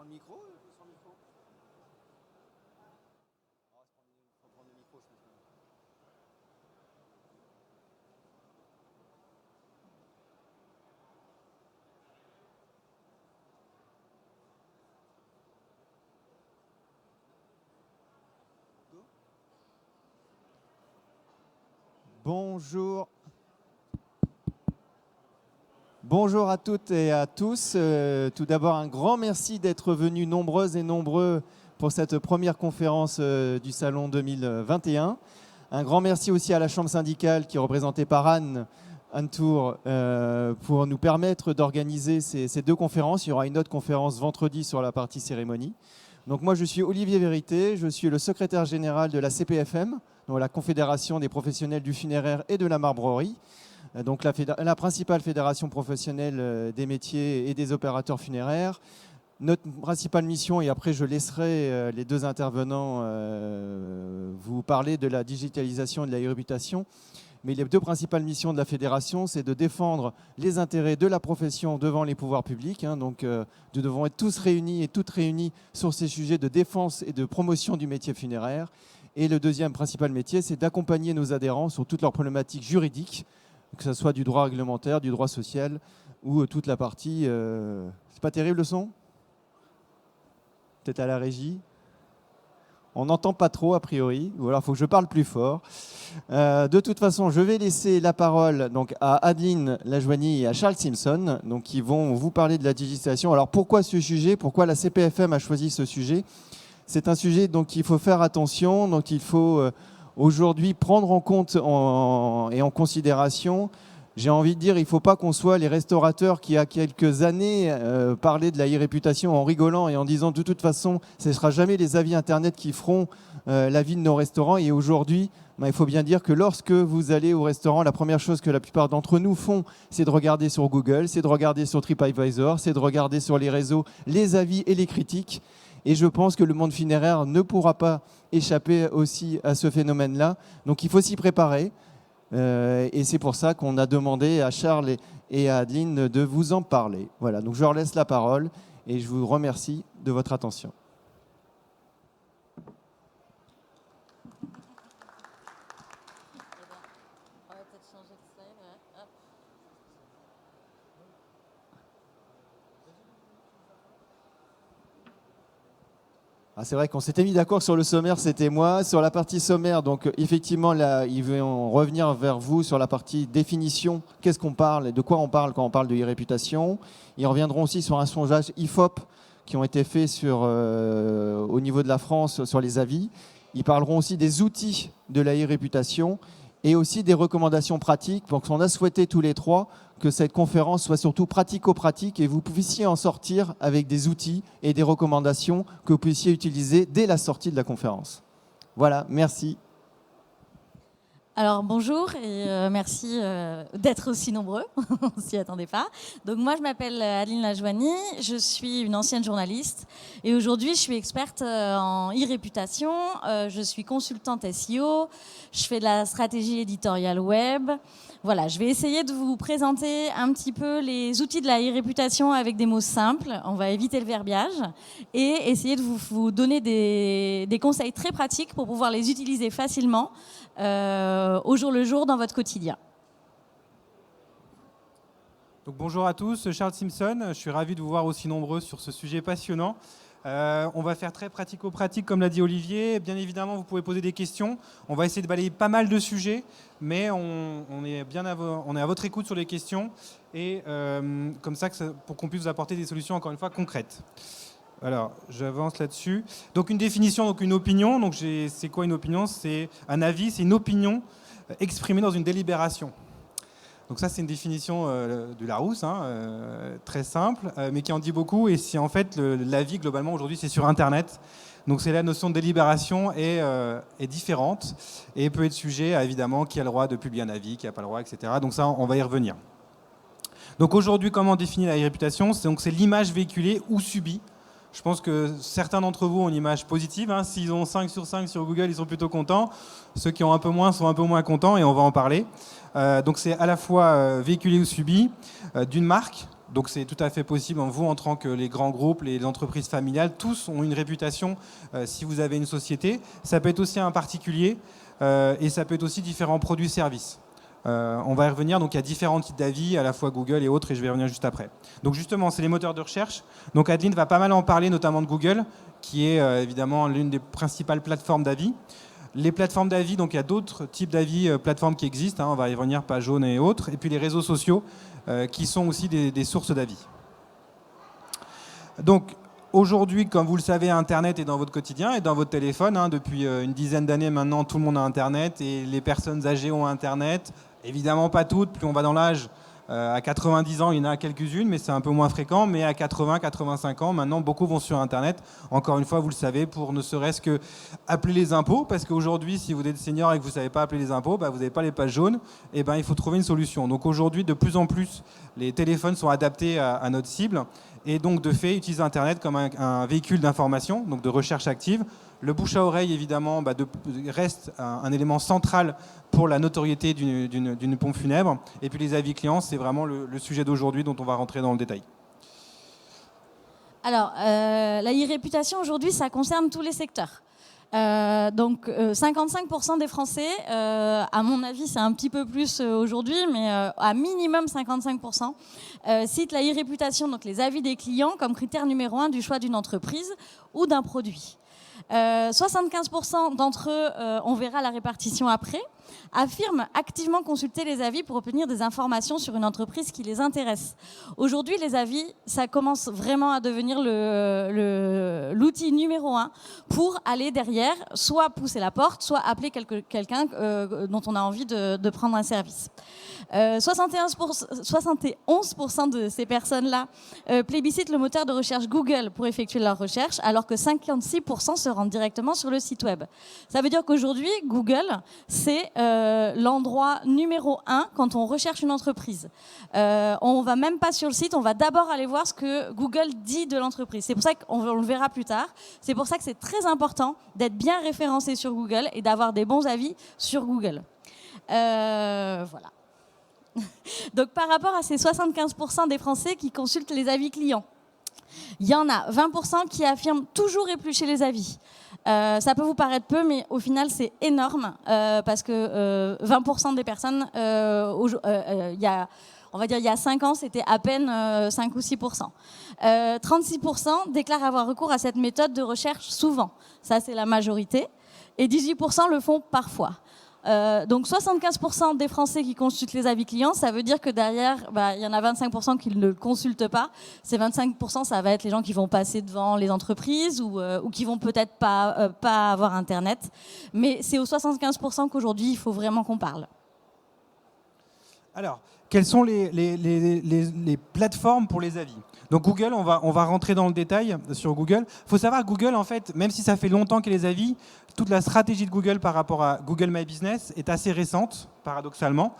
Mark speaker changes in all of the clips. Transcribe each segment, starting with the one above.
Speaker 1: le micro sans micro? Faut prendre le micro, je pense. Bonjour. Bonjour à toutes et à tous. Tout d'abord, un grand merci d'être venus nombreuses et nombreux pour cette première conférence du Salon 2021. Un grand merci aussi à la Chambre syndicale qui est représentée par Anne Tour pour nous permettre d'organiser ces deux conférences. Il y aura une autre conférence vendredi sur la partie cérémonie. Donc moi, je suis Olivier Vérité, je suis le secrétaire général de la CPFM, donc la Confédération des professionnels du funéraire et de la marbrerie. Donc la principale fédération professionnelle des métiers et des opérateurs funéraires. Notre principale mission, et après je laisserai les deux intervenants vous parler de la digitalisation et de la e-réputation, mais les deux principales missions de la fédération, c'est de défendre les intérêts de la profession devant les pouvoirs publics. Donc nous devons être tous réunis et toutes réunies sur ces sujets de défense et de promotion du métier funéraire. Et le deuxième principal métier, c'est d'accompagner nos adhérents sur toutes leurs problématiques juridiques, que ce soit du droit réglementaire, du droit social ou toute la partie... C'est pas terrible le son? Peut-être à la régie? On n'entend pas trop a priori, ou alors il faut que je parle plus fort. De toute façon, je vais laisser la parole donc, à Adeline Lajoigny et à Charles Simpson, donc, qui vont vous parler de la digitalisation. Alors pourquoi ce sujet? Pourquoi la CPFM a choisi ce sujet? C'est un sujet dont il faut faire attention, dont il faut aujourd'hui prendre en compte et en considération. J'ai envie de dire, il ne faut pas qu'on soit les restaurateurs qui, il y a quelques années, parlaient de la e-réputation en rigolant et en disant de toute façon, ce ne sera jamais les avis Internet qui feront la vie de nos restaurants. Et aujourd'hui, il faut bien dire que lorsque vous allez au restaurant, la première chose que la plupart d'entre nous font, c'est de regarder sur Google, c'est de regarder sur TripAdvisor, c'est de regarder sur les réseaux les avis et les critiques. Et je pense que le monde funéraire ne pourra pas échapper aussi à ce phénomène-là. Donc il faut s'y préparer. Et c'est pour ça qu'on a demandé à Charles et à Adeline de vous en parler. Voilà, donc je leur laisse la parole et je vous remercie de votre attention. Ah, c'est vrai qu'on s'était mis d'accord sur le sommaire, c'était moi. Sur la partie sommaire, donc effectivement, là, ils vont revenir vers vous sur la partie définition. Qu'est-ce qu'on parle et de quoi on parle quand on parle de e-réputation? Ils reviendront aussi sur un sondage IFOP qui ont été faits au niveau de la France sur les avis. Ils parleront aussi des outils de la e-réputation et aussi des recommandations pratiques. Donc on a souhaité tous les trois que cette conférence soit surtout pratico-pratique et vous puissiez en sortir avec des outils et des recommandations que vous puissiez utiliser dès la sortie de la conférence. Voilà, merci.
Speaker 2: Alors bonjour et merci d'être aussi nombreux, on ne s'y attendait pas. Donc moi je m'appelle Adeline Lajoigny, je suis une ancienne journaliste et aujourd'hui je suis experte en e-réputation, je suis consultante SEO, je fais de la stratégie éditoriale web. Voilà, je vais essayer de vous présenter un petit peu les outils de la e-réputation avec des mots simples, on va éviter le verbiage et essayer de vous donner des conseils très pratiques pour pouvoir les utiliser facilement au jour le jour dans votre quotidien.
Speaker 3: Donc, bonjour à tous, Charles Simpson, je suis ravi de vous voir aussi nombreux sur ce sujet passionnant. On va faire très pratico-pratique comme l'a dit Olivier. Bien évidemment, vous pouvez poser des questions. On va essayer de balayer pas mal de sujets, mais on est à votre écoute sur les questions et comme ça pour qu'on puisse vous apporter des solutions encore une fois concrètes. Alors, j'avance là-dessus. Donc, une définition, donc une opinion. Donc, c'est quoi une opinion? C'est un avis, c'est une opinion exprimée dans une délibération. Donc ça, c'est une définition de Larousse, très simple, mais qui en dit beaucoup. Et c'est en fait l'avis, globalement, aujourd'hui, c'est sur Internet. Donc c'est la notion de délibération est différente et peut être sujet à, évidemment, qui a le droit de publier un avis, qui n'a pas le droit, etc. Donc ça, on va y revenir. Donc aujourd'hui, comment définir la réputation? C'est l'image véhiculée ou subie. Je pense que certains d'entre vous ont une image positive. S'ils ont 5 sur 5 sur Google, ils sont plutôt contents. Ceux qui ont un peu moins sont un peu moins contents et on va en parler. Donc c'est à la fois véhiculé ou subi d'une marque, Donc c'est tout à fait possible. Vous, en tant que les grands groupes, les entreprises familiales, tous ont une réputation si vous avez une société. Ça peut être aussi un particulier et ça peut être aussi différents produits-services. On va y revenir. Donc il y a différents types d'avis, à la fois Google et autres, et je vais y revenir juste après. Donc justement, c'est les moteurs de recherche. Donc Adeline va pas mal en parler, notamment de Google, qui est évidemment l'une des principales plateformes d'avis. Les plateformes d'avis, donc il y a d'autres types d'avis, plateformes qui existent, on va y revenir, Page Jaune et autres, et puis les réseaux sociaux qui sont aussi des sources d'avis. Donc aujourd'hui, comme vous le savez, Internet est dans votre quotidien et dans votre téléphone. Depuis une dizaine d'années maintenant, tout le monde a Internet et les personnes âgées ont Internet. Évidemment pas toutes, plus on va dans l'âge. À 90 ans, il y en a quelques-unes, mais c'est un peu moins fréquent. Mais à 80, 85 ans, maintenant, beaucoup vont sur Internet. Encore une fois, vous le savez, pour ne serait-ce que appeler les impôts. Parce qu'aujourd'hui, si vous êtes senior et que vous ne savez pas appeler les impôts, vous n'avez pas les pages jaunes, et il faut trouver une solution. Donc aujourd'hui, de plus en plus, les téléphones sont adaptés à notre cible. Et donc, de fait, utiliser Internet comme un véhicule d'information, donc de recherche active. Le bouche à oreille, évidemment, reste un élément central pour la notoriété d'une pompe funèbre. Et puis les avis clients, c'est vraiment le sujet d'aujourd'hui dont on va rentrer dans le détail.
Speaker 2: Alors, la e-réputation aujourd'hui, ça concerne tous les secteurs. Donc 55% des Français, à mon avis c'est un petit peu plus aujourd'hui, mais à minimum 55%, citent la e-réputation, donc les avis des clients, comme critère numéro 1 du choix d'une entreprise ou d'un produit. 75% d'entre eux, on verra la répartition après, affirment activement consulter les avis pour obtenir des informations sur une entreprise qui les intéresse. Aujourd'hui, les avis, ça commence vraiment à devenir l'outil numéro 1 pour aller derrière, soit pousser la porte, soit appeler quelqu'un dont on a envie de prendre un service. 71% de ces personnes-là plébiscitent le moteur de recherche Google pour effectuer leur recherche, alors que 56% se rendent directement sur le site web. Ça veut dire qu'aujourd'hui, Google, c'est l'endroit numéro 1 quand on recherche une entreprise. On ne va même pas sur le site, on va d'abord aller voir ce que Google dit de l'entreprise. C'est pour ça qu'on le verra plus tard. C'est pour ça que c'est très important d'être bien référencé sur Google et d'avoir des bons avis sur Google. Voilà. Donc par rapport à ces 75% des Français qui consultent les avis clients, il y en a 20% qui affirment toujours éplucher les avis. Ça peut vous paraître peu, mais au final c'est énorme parce que 20% des personnes, il y a 5 ans, c'était à peine 5 ou 6%. 36% déclarent avoir recours à cette méthode de recherche souvent. Ça, c'est la majorité. Et 18% le font parfois. Donc 75% des Français qui consultent les avis clients, ça veut dire que derrière, il y en a 25% qui ne le consultent pas. Ces 25%, ça va être les gens qui vont passer devant les entreprises ou qui vont peut-être pas avoir Internet. Mais c'est aux 75% qu'aujourd'hui, il faut vraiment qu'on parle.
Speaker 3: Alors, quelles sont les plateformes pour les avis? Donc Google, on va rentrer dans le détail sur Google. Il faut savoir que Google, en fait, même si ça fait longtemps qu'il y a les avis, toute la stratégie de Google par rapport à Google My Business est assez récente, paradoxalement,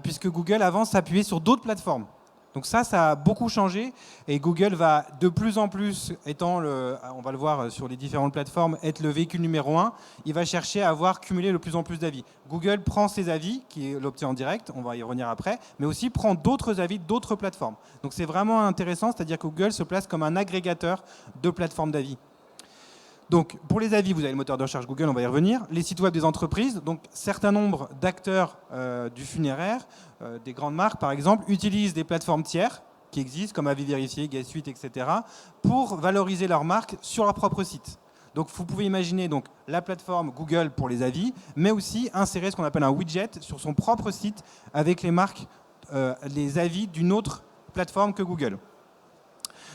Speaker 3: puisque Google, avant, s'appuyait sur d'autres plateformes. Donc ça a beaucoup changé et Google va de plus en plus, on va le voir sur les différentes plateformes, être le véhicule numéro 1. Il va chercher à cumuler de plus en plus d'avis. Google prend ses avis, qui l'obtient en direct, on va y revenir après, mais aussi prend d'autres avis d'autres plateformes. Donc c'est vraiment intéressant, c'est-à-dire que Google se place comme un agrégateur de plateformes d'avis. Donc, pour les avis, vous avez le moteur de recherche Google, on va y revenir. Les sites web des entreprises, donc certain nombre d'acteurs du funéraire, des grandes marques par exemple, utilisent des plateformes tiers qui existent, comme Avis Vérifié, GuestSuite, etc., pour valoriser leur marque sur leur propre site. Donc, vous pouvez imaginer donc, la plateforme Google pour les avis, mais aussi insérer ce qu'on appelle un widget sur son propre site avec les marques, les avis d'une autre plateforme que Google.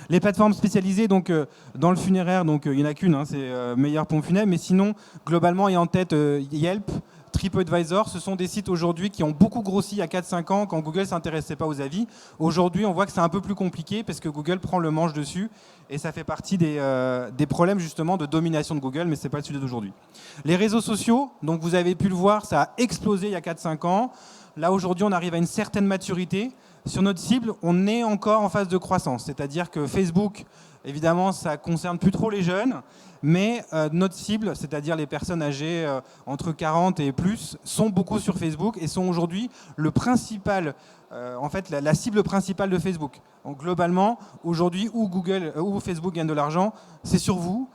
Speaker 3: Les plateformes spécialisées donc, dans le funéraire, donc, il n'y en a qu'une, c'est Meilleure Pompe Funèbre, mais sinon, globalement, il y a en tête Yelp, TripAdvisor, ce sont des sites aujourd'hui qui ont beaucoup grossi il y a 4-5 ans quand Google ne s'intéressait pas aux avis. Aujourd'hui, on voit que c'est un peu plus compliqué parce que Google prend le manche dessus et ça fait partie des problèmes justement de domination de Google, mais ce n'est pas le sujet d'aujourd'hui. Les réseaux sociaux, donc vous avez pu le voir, ça a explosé il y a 4-5 ans. Là, aujourd'hui, on arrive à une certaine maturité. Sur notre cible, on est encore en phase de croissance, c'est-à-dire que Facebook Évidemment, ça ne concerne plus trop les jeunes, mais notre cible, c'est-à-dire les personnes âgées entre 40 et plus, sont beaucoup sur Facebook et sont aujourd'hui le principal, en fait, la cible principale de Facebook. Donc, globalement, aujourd'hui, où Google ou Facebook gagnent de l'argent, c'est sur vous,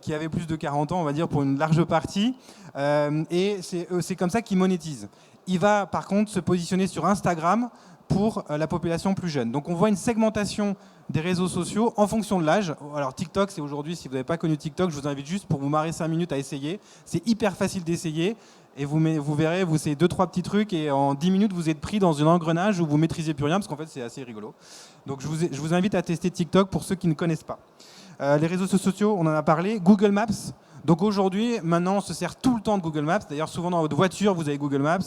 Speaker 3: qui avez plus de 40 ans, on va dire, pour une large partie, et c'est comme ça qu'ils monétisent. Il va, par contre, se positionner sur Instagram pour la population plus jeune. Donc on voit une segmentation des réseaux sociaux en fonction de l'âge. Alors TikTok, c'est aujourd'hui, si vous n'avez pas connu TikTok, je vous invite juste pour vous marrer 5 minutes à essayer. C'est hyper facile d'essayer et vous verrez, vous essayez 2-3 petits trucs et en 10 minutes, vous êtes pris dans un engrenage où vous ne maîtrisez plus rien parce qu'en fait, c'est assez rigolo. Donc je vous invite à tester TikTok pour ceux qui ne connaissent pas. Les réseaux sociaux, on en a parlé. Google Maps. Donc aujourd'hui, maintenant, on se sert tout le temps de Google Maps. D'ailleurs, souvent dans votre voiture, vous avez Google Maps.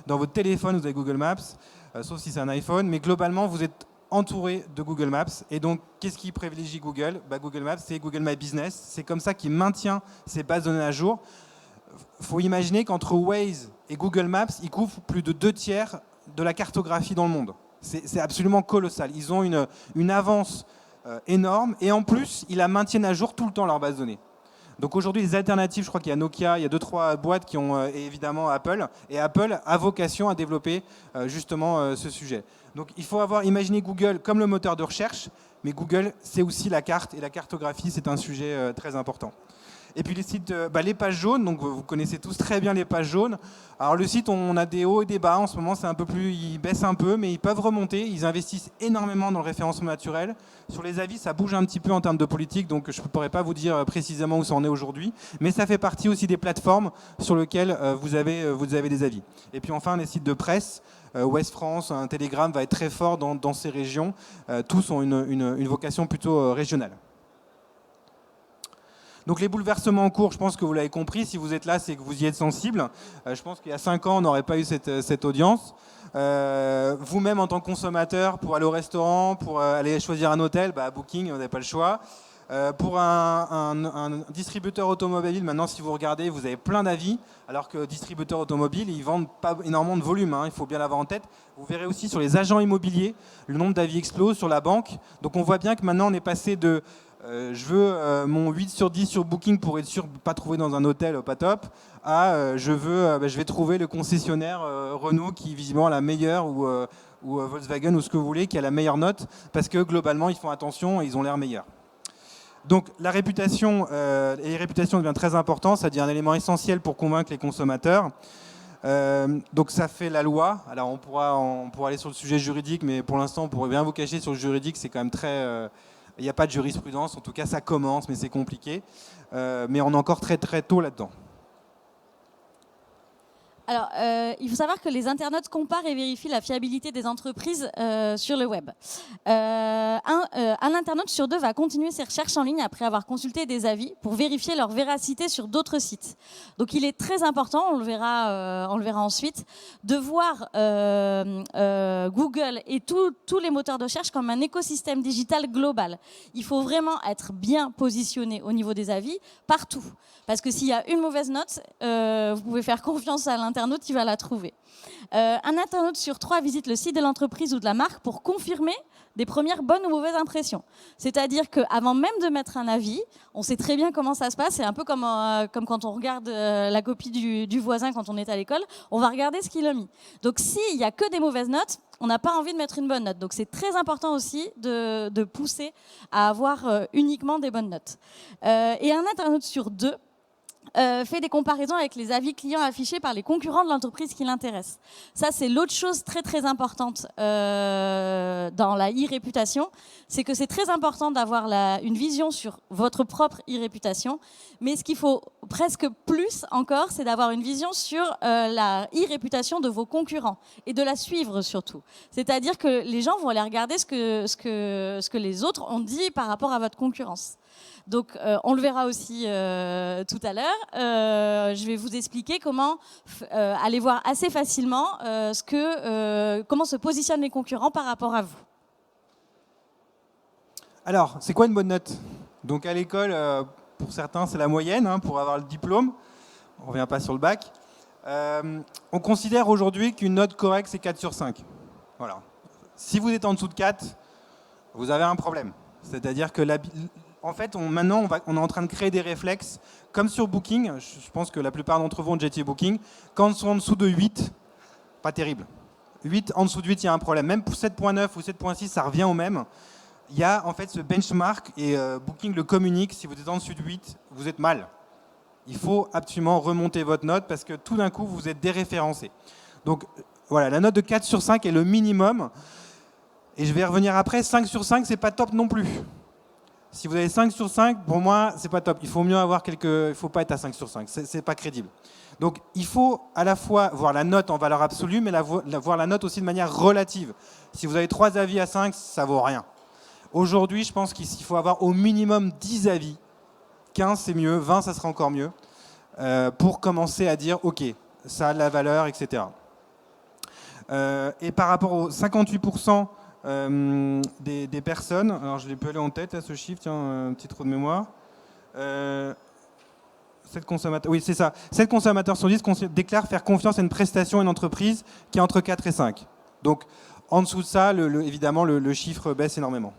Speaker 3: Dans votre téléphone, vous avez Google Maps. Sauf si c'est un iPhone, mais globalement, vous êtes entouré de Google Maps. Et donc, qu'est-ce qui privilégie Google ? Google Maps, c'est Google My Business. C'est comme ça qu'il maintient ses bases de données à jour. Il faut imaginer qu'entre Waze et Google Maps, ils couvrent plus de 2/3 de la cartographie dans le monde. C'est absolument colossal. Ils ont une avance énorme. Et en plus, ils la maintiennent à jour tout le temps, leur base de données. Donc aujourd'hui, les alternatives, je crois qu'il y a Nokia, il y a 2-3 boîtes qui ont, et évidemment Apple. Et Apple a vocation à développer justement ce sujet. Donc il faut imaginer Google comme le moteur de recherche, mais Google, c'est aussi la carte, et la cartographie, c'est un sujet très important. Et puis les sites, les pages jaunes, donc vous connaissez tous très bien les pages jaunes. Alors le site, on a des hauts et des bas, en ce moment c'est un peu plus, ils baissent un peu, mais ils peuvent remonter, ils investissent énormément dans le référencement naturel. Sur les avis, ça bouge un petit peu en termes de politique, donc je ne pourrais pas vous dire précisément où ça en est aujourd'hui, mais ça fait partie aussi des plateformes sur lesquelles vous avez des avis. Et puis enfin, les sites de presse, Ouest France, un Telegram va être très fort dans ces régions, tous ont une vocation plutôt régionale. Donc les bouleversements en cours, je pense que vous l'avez compris, si vous êtes là, c'est que vous y êtes sensible. Je pense qu'il y a 5 ans, on n'aurait pas eu cette audience. Vous-même, en tant que consommateur, pour aller au restaurant, pour aller choisir un hôtel, Booking, vous n'avez pas le choix. Pour un distributeur automobile, maintenant, si vous regardez, vous avez plein d'avis, alors que distributeurs automobiles, ils ne vendent pas énormément de volume, il faut bien l'avoir en tête. Vous verrez aussi sur les agents immobiliers, le nombre d'avis explose, sur la banque. Donc on voit bien que maintenant, on est passé de je veux mon 8 sur 10 sur Booking pour être sûr de ne pas trouver dans un hôtel pas top, à je vais trouver le concessionnaire Renault qui visiblement a la meilleure, ou Volkswagen, ou ce que vous voulez, qui a la meilleure note, parce que globalement, ils font attention et ils ont l'air meilleurs. Donc la réputation, et les réputations devient très important, ça devient un élément essentiel pour convaincre les consommateurs. Donc ça fait la loi. Alors on pourra aller sur le sujet juridique, mais pour l'instant, on pourrait bien vous cacher sur le juridique, c'est quand même très... il n'y a pas de jurisprudence, en tout cas ça commence, mais c'est compliqué. Mais on est encore très très tôt là-dedans.
Speaker 2: Alors, il faut savoir que les internautes comparent et vérifient la fiabilité des entreprises sur le web. Un internaute sur 2 va continuer ses recherches en ligne après avoir consulté des avis pour vérifier leur véracité sur d'autres sites. Donc, il est très important, on le verra ensuite, de voir Google et tous les moteurs de recherche comme un écosystème digital global. Il faut vraiment être bien positionné au niveau des avis partout. Parce que s'il y a une mauvaise note, vous pouvez faire confiance à l'internaute, il va la trouver. Un internaute sur 3 visite le site de l'entreprise ou de la marque pour confirmer des premières bonnes ou mauvaises impressions. C'est-à-dire qu'avant même de mettre un avis, on sait très bien comment ça se passe. C'est un peu comme quand on regarde la copie du voisin quand on est à l'école. On va regarder ce qu'il a mis. Donc s'il n'y a que des mauvaises notes, on n'a pas envie de mettre une bonne note. Donc c'est très important aussi de pousser à avoir uniquement des bonnes notes. Et un internaute sur 2 fait des comparaisons avec les avis clients affichés par les concurrents de l'entreprise qui l'intéresse. Ça, c'est l'autre chose très très importante dans la e-réputation, c'est que c'est très important d'avoir une vision sur votre propre e-réputation, mais ce qu'il faut presque plus encore, c'est d'avoir une vision sur la e-réputation de vos concurrents et de la suivre surtout. C'est-à-dire que les gens vont aller regarder ce que les autres ont dit par rapport à votre concurrence. Donc, on le verra aussi tout à l'heure. Je vais vous expliquer comment aller voir assez facilement comment se positionnent les concurrents par rapport à vous.
Speaker 3: Alors, c'est quoi une bonne note ? Donc, à l'école, pour certains, c'est la moyenne pour avoir le diplôme. On ne revient pas sur le bac. On considère aujourd'hui qu'une note correcte, c'est 4 sur 5. Voilà. Si vous êtes en dessous de 4, vous avez un problème. C'est-à-dire que en fait, maintenant, on est en train de créer des réflexes, comme sur Booking. Je pense que la plupart d'entre vous ont déjà été Booking. Quand ils sont en dessous de 8, pas terrible. 8, en dessous de 8, il y a un problème. Même pour 7.9 ou 7.6, ça revient au même. Il y a en fait ce benchmark et Booking le communique. Si vous êtes en dessous de 8, vous êtes mal. Il faut absolument remonter votre note parce que tout d'un coup, vous êtes déréférencé. Donc voilà, la note de 4 sur 5 est le minimum. Et je vais y revenir après. 5 sur 5, c'est pas top non plus. Si vous avez 5 sur 5, pour moi, c'est pas top. Il faut mieux avoir il faut pas être à 5 sur 5. C'est pas crédible. Donc, il faut à la fois voir la note en valeur absolue, mais voir la note aussi de manière relative. Si vous avez 3 avis à 5, ça vaut rien. Aujourd'hui, je pense qu'il faut avoir au minimum 10 avis. 15, c'est mieux. 20, ça sera encore mieux. Pour commencer à dire, OK, ça a de la valeur, etc. Et par rapport aux 58%, des personnes, alors je l'ai pas aller en tête, là, ce chiffre, tiens, un petit trou de mémoire. 7 consommateurs, oui, c'est ça. 7 consommateurs sur 10 déclarent faire confiance à une prestation, à une entreprise qui est entre 4 et 5. Donc, en dessous de ça, évidemment, le chiffre baisse énormément.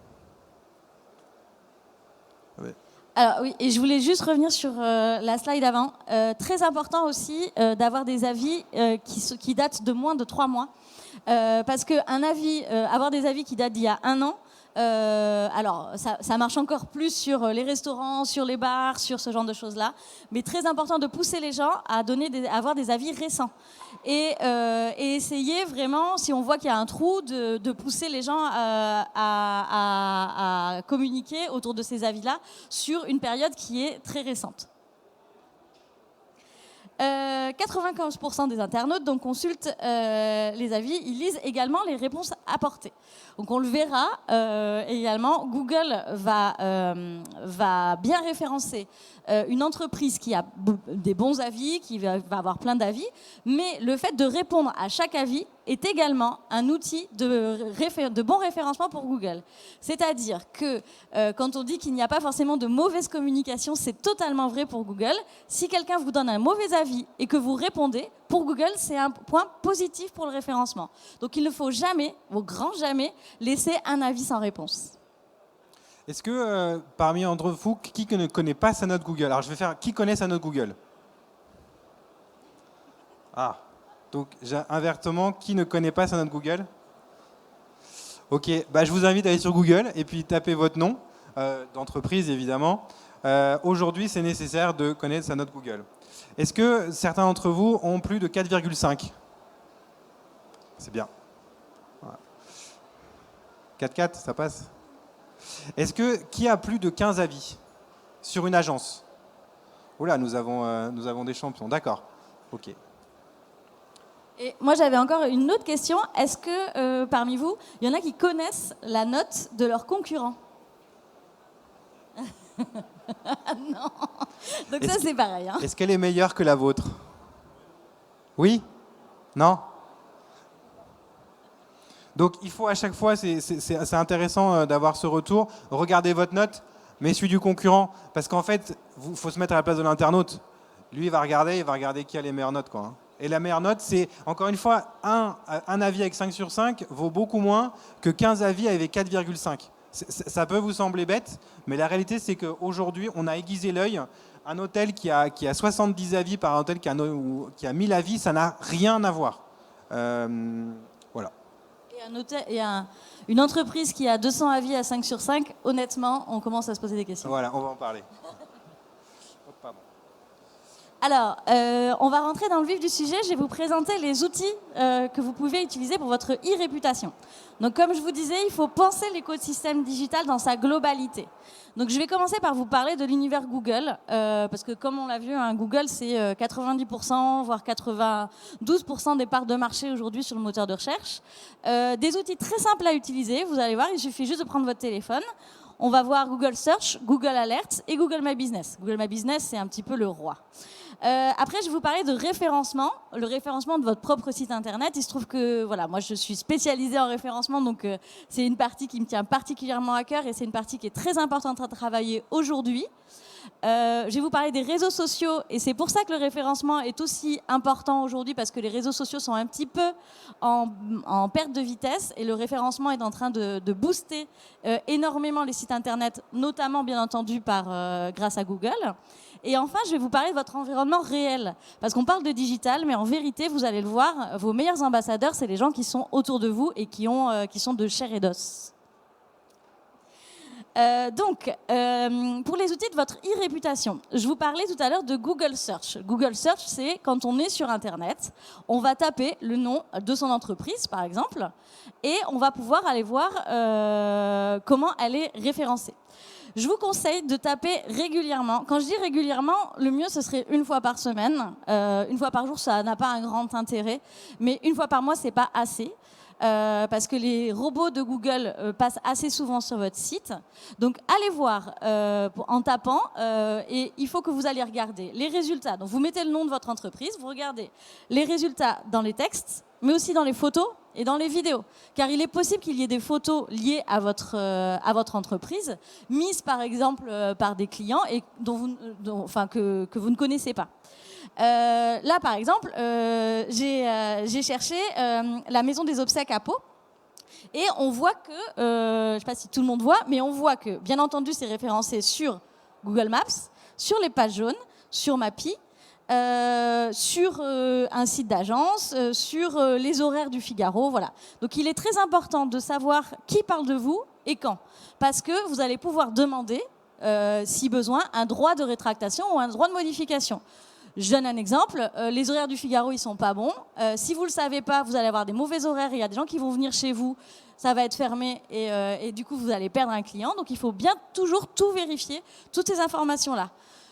Speaker 3: Ouais.
Speaker 2: Alors oui, et je voulais juste revenir sur la slide avant. Très important aussi d'avoir des avis qui datent de moins de 3 mois. Parce qu'un avis, avoir des avis qui datent d'il y a 1 an, alors ça marche encore plus sur les restaurants, sur les bars, sur ce genre de choses-là. Mais très important de pousser les gens à avoir des avis récents. Et essayer vraiment, si on voit qu'il y a un trou, de pousser les gens à communiquer autour de ces avis-là sur une période qui est très récente. 95% des internautes donc consultent les avis, ils lisent également les réponses apportées. Donc on le verra également, Google va bien référencer une entreprise qui a des bons avis, qui va avoir plein d'avis, mais le fait de répondre à chaque avis est également un outil de bon référencement pour Google. C'est-à-dire que quand on dit qu'il n'y a pas forcément de mauvaise communication, c'est totalement vrai pour Google. Si quelqu'un vous donne un mauvais avis et que vous répondez, pour Google, c'est un point positif pour le référencement. Donc il ne faut jamais, au grand jamais, laisser un avis sans réponse.
Speaker 3: Est-ce que parmi d'entre vous, qui ne connaît pas sa note Google? Alors je vais faire qui connaît sa note Google? Ah, donc inversement, qui ne connaît pas sa note Google? Ok, bah, je vous invite à aller sur Google et puis taper votre nom d'entreprise évidemment. Aujourd'hui, c'est nécessaire de connaître sa note Google. Est-ce que certains d'entre vous ont plus de 4,5? C'est bien. Voilà. 4,4, ça passe? Qui a plus de 15 avis sur une agence? Oula, nous avons des champions, d'accord. Ok.
Speaker 2: Et moi, j'avais encore une autre question. Est-ce que parmi vous, il y en a qui connaissent la note de leurs concurrents? Non. Donc ça, c'est pareil. Hein.
Speaker 3: Est-ce qu'elle est meilleure que la vôtre? Oui? Non? Donc il faut à chaque fois, c'est intéressant d'avoir ce retour, regardez votre note, mais celui du concurrent, parce qu'en fait, il faut se mettre à la place de l'internaute. Lui, il va regarder qui a les meilleures notes, quoi. Et la meilleure note, c'est, encore une fois, un avis avec 5 sur 5 vaut beaucoup moins que 15 avis avec 4,5. Ça peut vous sembler bête, mais la réalité, c'est qu'aujourd'hui, on a aiguisé l'œil. Un hôtel qui a 70 avis par un hôtel qui a 1000 avis, ça n'a rien à voir. Voilà.
Speaker 2: Et une entreprise qui a 200 avis à 5 sur 5, honnêtement, on commence à se poser des questions.
Speaker 3: Voilà, on va en parler.
Speaker 2: Alors, on va rentrer dans le vif du sujet. Je vais vous présenter les outils que vous pouvez utiliser pour votre e-réputation. Donc, comme je vous disais, il faut penser l'écosystème digital dans sa globalité. Donc, je vais commencer par vous parler de l'univers Google, parce que comme on l'a vu, hein, Google, c'est 90%, voire 92% des parts de marché aujourd'hui sur le moteur de recherche. Des outils très simples à utiliser, vous allez voir, il suffit juste de prendre votre téléphone. On va voir Google Search, Google Alerts et Google My Business. Google My Business, c'est un petit peu le roi. Après, je vais vous parler de référencement, le référencement de votre propre site internet. Il se trouve que voilà, moi je suis spécialisée en référencement, donc c'est une partie qui me tient particulièrement à cœur et c'est une partie qui est très importante à travailler aujourd'hui. Je vais vous parler des réseaux sociaux et c'est pour ça que le référencement est aussi important aujourd'hui parce que les réseaux sociaux sont un petit peu en perte de vitesse et le référencement est en train de booster énormément les sites internet, notamment bien entendu grâce à Google. Et enfin, je vais vous parler de votre environnement réel parce qu'on parle de digital, mais en vérité, vous allez le voir, vos meilleurs ambassadeurs, c'est les gens qui sont autour de vous et qui sont de chair et d'os. Pour les outils de votre e-réputation, je vous parlais tout à l'heure de Google Search. Google Search, c'est quand on est sur Internet, on va taper le nom de son entreprise, par exemple, et on va pouvoir aller voir comment elle est référencée. Je vous conseille de taper régulièrement. Quand je dis régulièrement, le mieux, ce serait une fois par semaine. Une fois par jour, ça n'a pas un grand intérêt, mais une fois par mois, c'est pas assez. Parce que les robots de Google passent assez souvent sur votre site. Donc, allez voir en tapant et il faut que vous allez regarder les résultats. Donc, vous mettez le nom de votre entreprise, vous regardez les résultats dans les textes, mais aussi dans les photos et dans les vidéos. Car il est possible qu'il y ait des photos liées à votre entreprise, mises par exemple par des clients et que vous ne connaissez pas. Là, par exemple, j'ai cherché la maison des obsèques à Pau. Et on voit que, je ne sais pas si tout le monde voit, mais on voit que, bien entendu, c'est référencé sur Google Maps, sur les pages jaunes, sur Mappy, sur un site d'agence, sur les horaires du Figaro, voilà. Donc, il est très important de savoir qui parle de vous et quand. Parce que vous allez pouvoir demander, si besoin, un droit de rétractation ou un droit de modification. Je donne un exemple, les horaires du Figaro, ils sont pas bons. Si vous le savez pas, vous allez avoir des mauvais horaires. Il y a des gens qui vont venir chez vous, ça va être fermé et du coup, vous allez perdre un client. Donc, il faut bien toujours tout vérifier, toutes ces informations-là.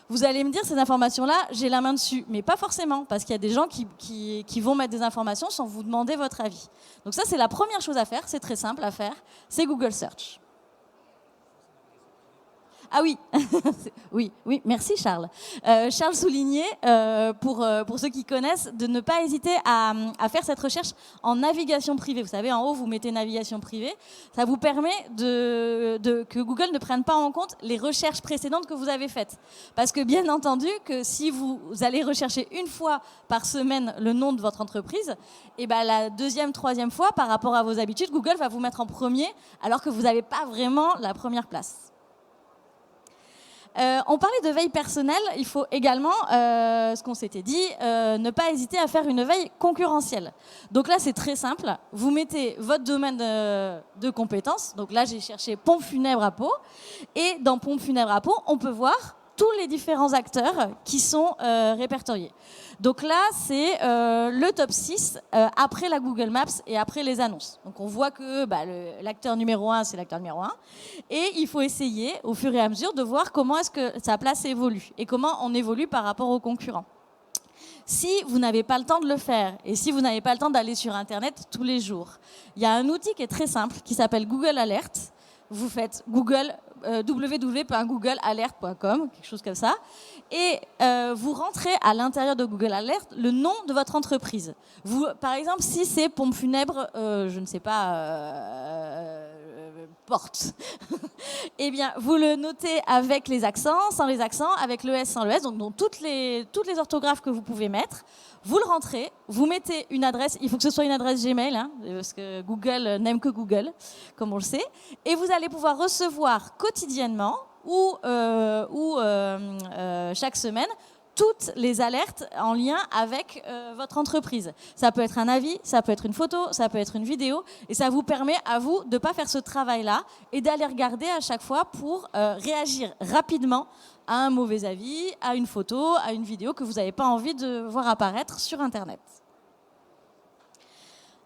Speaker 2: Vous allez me dire, ces informations-là, j'ai la main dessus. Mais pas forcément, parce qu'il y a des gens qui vont mettre des informations sans vous demander votre avis. Donc ça, c'est la première chose à faire. C'est très simple à faire. C'est Google Search. Ah oui, oui, merci Charles. Charles soulignait, pour ceux qui connaissent, de ne pas hésiter à faire cette recherche en navigation privée. Vous savez, en haut, vous mettez navigation privée. Ça vous permet que Google ne prenne pas en compte les recherches précédentes que vous avez faites. Parce que bien entendu, que si vous allez rechercher une fois par semaine le nom de votre entreprise, et ben la deuxième, troisième fois, par rapport à vos habitudes, Google va vous mettre en premier, alors que vous n'avez pas vraiment la première place. On parlait de veille personnelle, il faut également, ce qu'on s'était dit, ne pas hésiter à faire une veille concurrentielle. Donc là, c'est très simple. Vous mettez votre domaine de compétences. Donc là, j'ai cherché pompe funèbre à Pau. Et dans pompe funèbre à Pau, on peut voir tous les différents acteurs qui sont répertoriés. Donc là, c'est le top 6 après la Google Maps et après les annonces. Donc on voit que l'acteur numéro 1, c'est l'acteur numéro 1. Et il faut essayer, au fur et à mesure, de voir comment est-ce que sa place évolue et comment on évolue par rapport aux concurrents. Si vous n'avez pas le temps de le faire et si vous n'avez pas le temps d'aller sur Internet tous les jours, il y a un outil qui est très simple qui s'appelle Google Alert. Vous faites www.googlealert.com, quelque chose comme ça, et vous rentrez à l'intérieur de Google Alert le nom de votre entreprise. Vous, par exemple, si c'est pompe funèbre, je ne sais pas, porte, eh bien, vous le notez avec les accents, sans les accents, avec le S, sans le S, donc toutes les orthographes que vous pouvez mettre. Vous le rentrez, vous mettez une adresse, il faut que ce soit une adresse Gmail, hein, parce que Google n'aime que Google, comme on le sait, et vous allez pouvoir recevoir quotidiennement ou chaque semaine toutes les alertes en lien avec votre entreprise. Ça peut être un avis, ça peut être une photo, ça peut être une vidéo, et ça vous permet à vous de ne pas faire ce travail-là et d'aller regarder à chaque fois pour réagir rapidement à un mauvais avis, à une photo, à une vidéo que vous n'avez pas envie de voir apparaître sur Internet.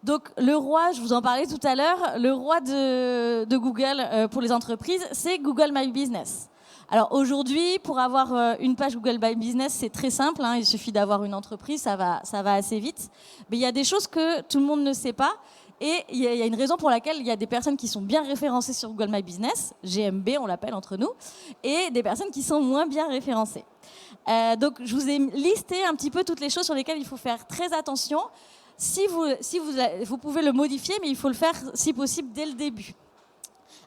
Speaker 2: Donc le roi, je vous en parlais tout à l'heure, le roi de Google pour les entreprises, c'est Google My Business. Alors aujourd'hui, pour avoir une page Google My Business, c'est très simple, hein, il suffit d'avoir une entreprise, ça va assez vite. Mais il y a des choses que tout le monde ne sait pas. Et il y a une raison pour laquelle il y a des personnes qui sont bien référencées sur Google My Business, GMB on l'appelle entre nous, et des personnes qui sont moins bien référencées. Donc je vous ai listé un petit peu toutes les choses sur lesquelles il faut faire très attention. Si vous pouvez le modifier, mais il faut le faire si possible dès le début.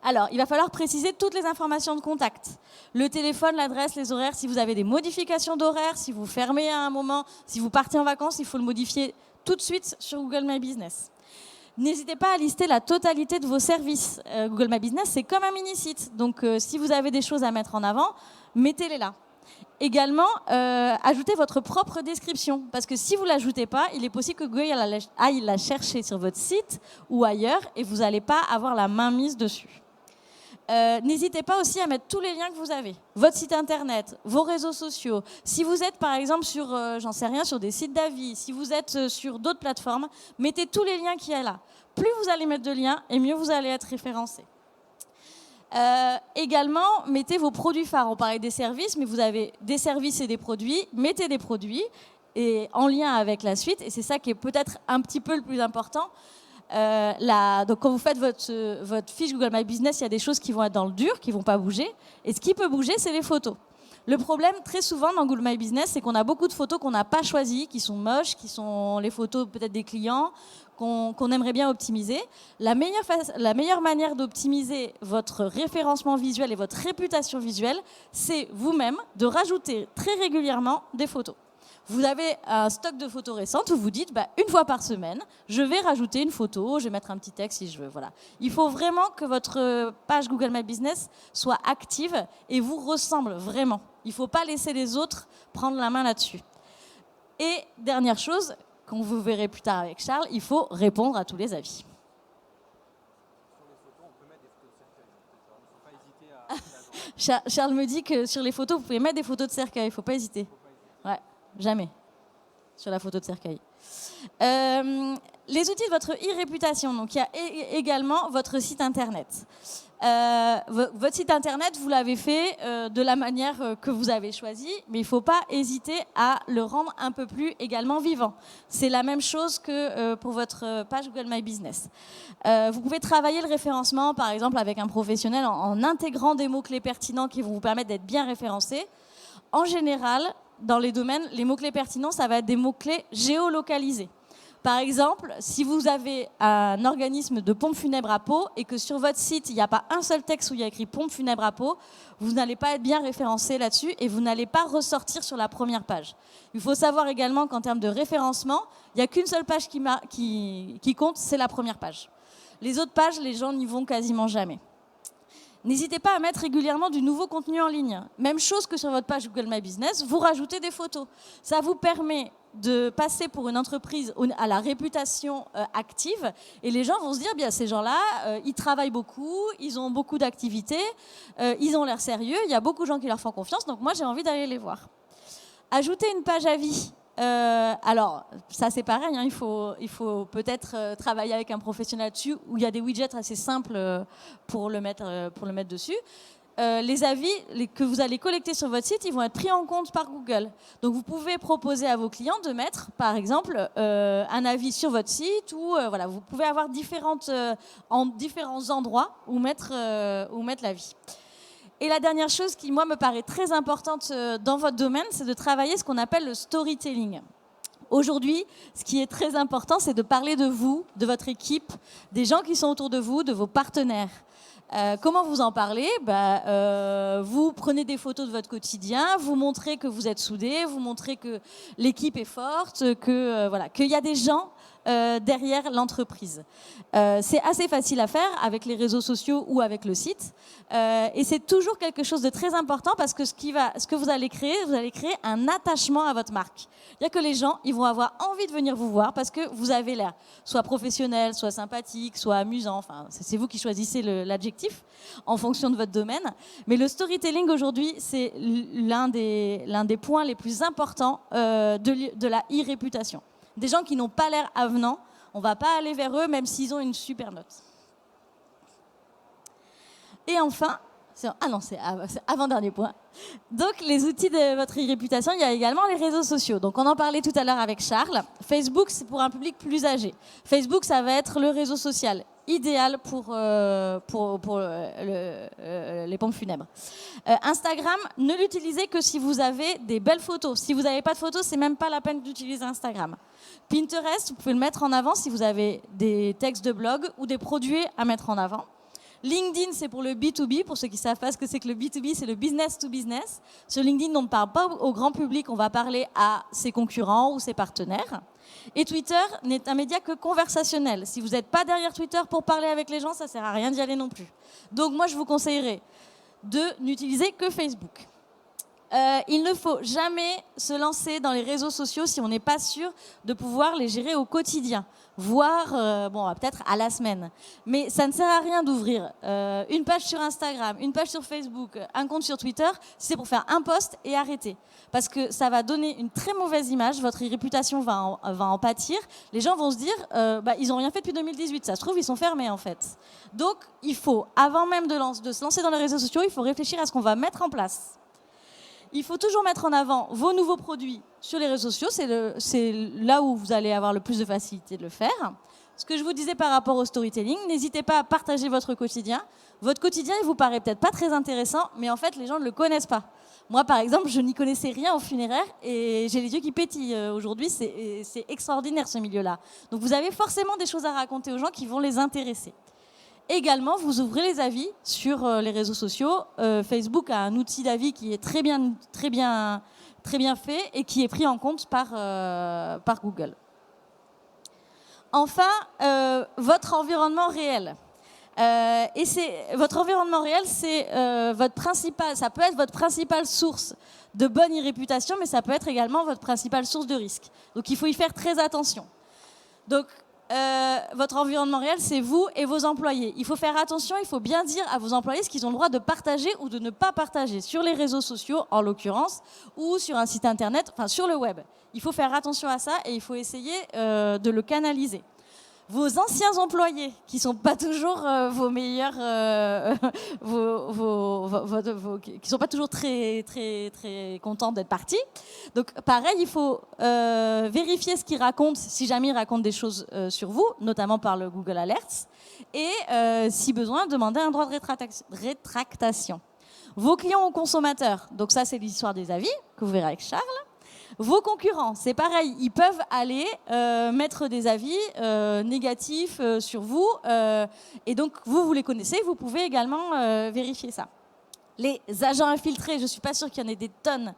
Speaker 2: Alors, il va falloir préciser toutes les informations de contact. Le téléphone, l'adresse, les horaires. Si vous avez des modifications d'horaires, si vous fermez à un moment, si vous partez en vacances, il faut le modifier tout de suite sur Google My Business. N'hésitez pas à lister la totalité de vos services. Google My Business, c'est comme un mini-site. Donc, si vous avez des choses à mettre en avant, mettez-les là. Également, ajoutez votre propre description. Parce que si vous ne l'ajoutez pas, il est possible que Google aille la chercher sur votre site ou ailleurs et vous n'allez pas avoir la main mise dessus. N'hésitez pas aussi à mettre tous les liens que vous avez. Votre site internet, vos réseaux sociaux. Si vous êtes par exemple sur, j'en sais rien, sur des sites d'avis, si vous êtes sur d'autres plateformes, mettez tous les liens qu'il y a là. Plus vous allez mettre de liens, et mieux vous allez être référencé. Également, mettez vos produits phares. On parlait des services, mais vous avez des services et des produits. Mettez des produits et en lien avec la suite. Et c'est ça qui est peut-être un petit peu le plus important. Donc quand vous faites votre fiche Google My Business, il y a des choses qui vont être dans le dur, qui ne vont pas bouger. Et ce qui peut bouger, c'est les photos. Le problème, très souvent, dans Google My Business, c'est qu'on a beaucoup de photos qu'on n'a pas choisies, qui sont moches, qui sont les photos peut-être des clients, qu'on aimerait bien optimiser. La meilleure manière d'optimiser votre référencement visuel et votre réputation visuelle, c'est vous-même de rajouter très régulièrement des photos. Vous avez un stock de photos récentes, vous vous dites, une fois par semaine, je vais rajouter une photo, je vais mettre un petit texte si je veux. Voilà. Il faut vraiment que votre page Google My Business soit active et vous ressemble vraiment. Il ne faut pas laisser les autres prendre la main là-dessus. Et dernière chose, qu'on vous verrez plus tard avec Charles, il faut répondre à tous les avis. Charles me dit que sur les photos, vous pouvez mettre des photos de cercueil, il ne faut pas hésiter. Ouais. Jamais sur la photo de cercueil. Les outils de votre e-réputation. Donc, il y a également votre site internet. Votre site internet, vous l'avez fait de la manière que vous avez choisie, mais il ne faut pas hésiter à le rendre un peu plus également vivant. C'est la même chose que pour votre page Google My Business. Vous pouvez travailler le référencement, par exemple, avec un professionnel en intégrant des mots-clés pertinents qui vont vous permettre d'être bien référencé. En général, dans les domaines, les mots-clés pertinents, ça va être des mots-clés géolocalisés. Par exemple, si vous avez un organisme de pompe funèbre à Pau et que sur votre site, il n'y a pas un seul texte où il y a écrit pompe funèbre à Pau, vous n'allez pas être bien référencé là-dessus et vous n'allez pas ressortir sur la première page. Il faut savoir également qu'en termes de référencement, il n'y a qu'une seule page qui compte, c'est la première page. Les autres pages, les gens n'y vont quasiment jamais. N'hésitez pas à mettre régulièrement du nouveau contenu en ligne. Même chose que sur votre page Google My Business, vous rajoutez des photos. Ça vous permet de passer pour une entreprise à la réputation active et les gens vont se dire, bien ces gens-là, ils travaillent beaucoup, ils ont beaucoup d'activités, ils ont l'air sérieux, il y a beaucoup de gens qui leur font confiance, donc moi j'ai envie d'aller les voir. Ajoutez une page avis. Alors, ça c'est pareil, hein, il faut peut-être travailler avec un professionnel dessus où il y a des widgets assez simples pour le mettre dessus. Les avis que vous allez collecter sur votre site, ils vont être pris en compte par Google. Donc vous pouvez proposer à vos clients de mettre, par exemple, un avis sur votre site ou voilà, vous pouvez avoir différents endroits où mettre l'avis. Et la dernière chose qui, moi, me paraît très importante dans votre domaine, c'est de travailler ce qu'on appelle le storytelling. Aujourd'hui, ce qui est très important, c'est de parler de vous, de votre équipe, des gens qui sont autour de vous, de vos partenaires. Comment vous en parlez ? Vous prenez des photos de votre quotidien, vous montrez que vous êtes soudés, vous montrez que l'équipe est forte, qu'il y a des gens derrière l'entreprise. C'est assez facile à faire avec les réseaux sociaux ou avec le site. Et c'est toujours quelque chose de très important parce que ce que vous allez créer un attachement à votre marque. C'est-à-dire que les gens, ils vont avoir envie de venir vous voir parce que vous avez l'air soit professionnel, soit sympathique, soit amusant. Enfin, c'est vous qui choisissez l'adjectif en fonction de votre domaine. Mais le storytelling aujourd'hui, c'est l'un des points les plus importants de la e-réputation. Des gens qui n'ont pas l'air avenants, on ne va pas aller vers eux même s'ils ont une super note. Et enfin, Ah non, c'est avant-dernier point. Donc, les outils de votre réputation, il y a également les réseaux sociaux. Donc, on en parlait tout à l'heure avec Charles. Facebook, c'est pour un public plus âgé. Facebook, ça va être le réseau social idéal pour les pompes funèbres. Instagram, ne l'utilisez que si vous avez des belles photos. Si vous n'avez pas de photos, c'est même pas la peine d'utiliser Instagram. Pinterest, vous pouvez le mettre en avant si vous avez des textes de blog ou des produits à mettre en avant. LinkedIn, c'est pour le B2B. Pour ceux qui ne savent pas ce que c'est que le B2B, c'est le business to business. Sur LinkedIn, on ne parle pas au grand public, on va parler à ses concurrents ou ses partenaires. Et Twitter n'est un média que conversationnel. Si vous n'êtes pas derrière Twitter pour parler avec les gens, ça ne sert à rien d'y aller non plus. Donc moi, je vous conseillerais de n'utiliser que Facebook. Il ne faut jamais se lancer dans les réseaux sociaux si on n'est pas sûr de pouvoir les gérer au quotidien, voire peut-être à la semaine. Mais ça ne sert à rien d'ouvrir une page sur Instagram, une page sur Facebook, un compte sur Twitter, si c'est pour faire un post et arrêter. Parce que ça va donner une très mauvaise image, votre réputation va en pâtir. Les gens vont se dire, ils n'ont rien fait depuis 2018, ça se trouve, ils sont fermés en fait. Donc, il faut, avant même de se lancer dans les réseaux sociaux, il faut réfléchir à ce qu'on va mettre en place. Il faut toujours mettre en avant vos nouveaux produits sur les réseaux sociaux. C'est là où vous allez avoir le plus de facilité de le faire. Ce que je vous disais par rapport au storytelling, n'hésitez pas à partager votre quotidien. Votre quotidien, il vous paraît peut-être pas très intéressant, mais en fait, les gens ne le connaissent pas. Moi, par exemple, je n'y connaissais rien au funéraire et j'ai les yeux qui pétillent. Aujourd'hui, c'est extraordinaire ce milieu-là. Donc, vous avez forcément des choses à raconter aux gens qui vont les intéresser. Également, vous ouvrez les avis sur les réseaux sociaux. Facebook a un outil d'avis qui est très bien fait et qui est pris en compte par Google. Enfin, votre environnement réel. Votre environnement réel, ça peut être votre principale source de bonne réputation, mais ça peut être également votre principale source de risque. Donc, il faut y faire très attention. Donc, votre environnement réel, c'est vous et vos employés. Il faut faire attention, il faut bien dire à vos employés ce qu'ils ont le droit de partager ou de ne pas partager sur les réseaux sociaux, en l'occurrence, ou sur un site internet, enfin sur le web. Il faut faire attention à ça et il faut essayer de le canaliser. Vos anciens employés, qui ne sont pas toujours vos meilleurs, qui ne sont pas toujours très, très, très contents d'être partis. Donc, pareil, il faut vérifier ce qu'ils racontent, si jamais ils racontent des choses sur vous, notamment par le Google Alerts, et si besoin, demander un droit de rétractation. Vos clients ou consommateurs, donc ça, c'est l'histoire des avis, que vous verrez avec Charles. Vos concurrents, c'est pareil, ils peuvent aller mettre des avis négatifs sur vous, et donc vous les connaissez, vous pouvez également vérifier ça. Les agents infiltrés, je ne suis pas sûre qu'il y en ait des tonnes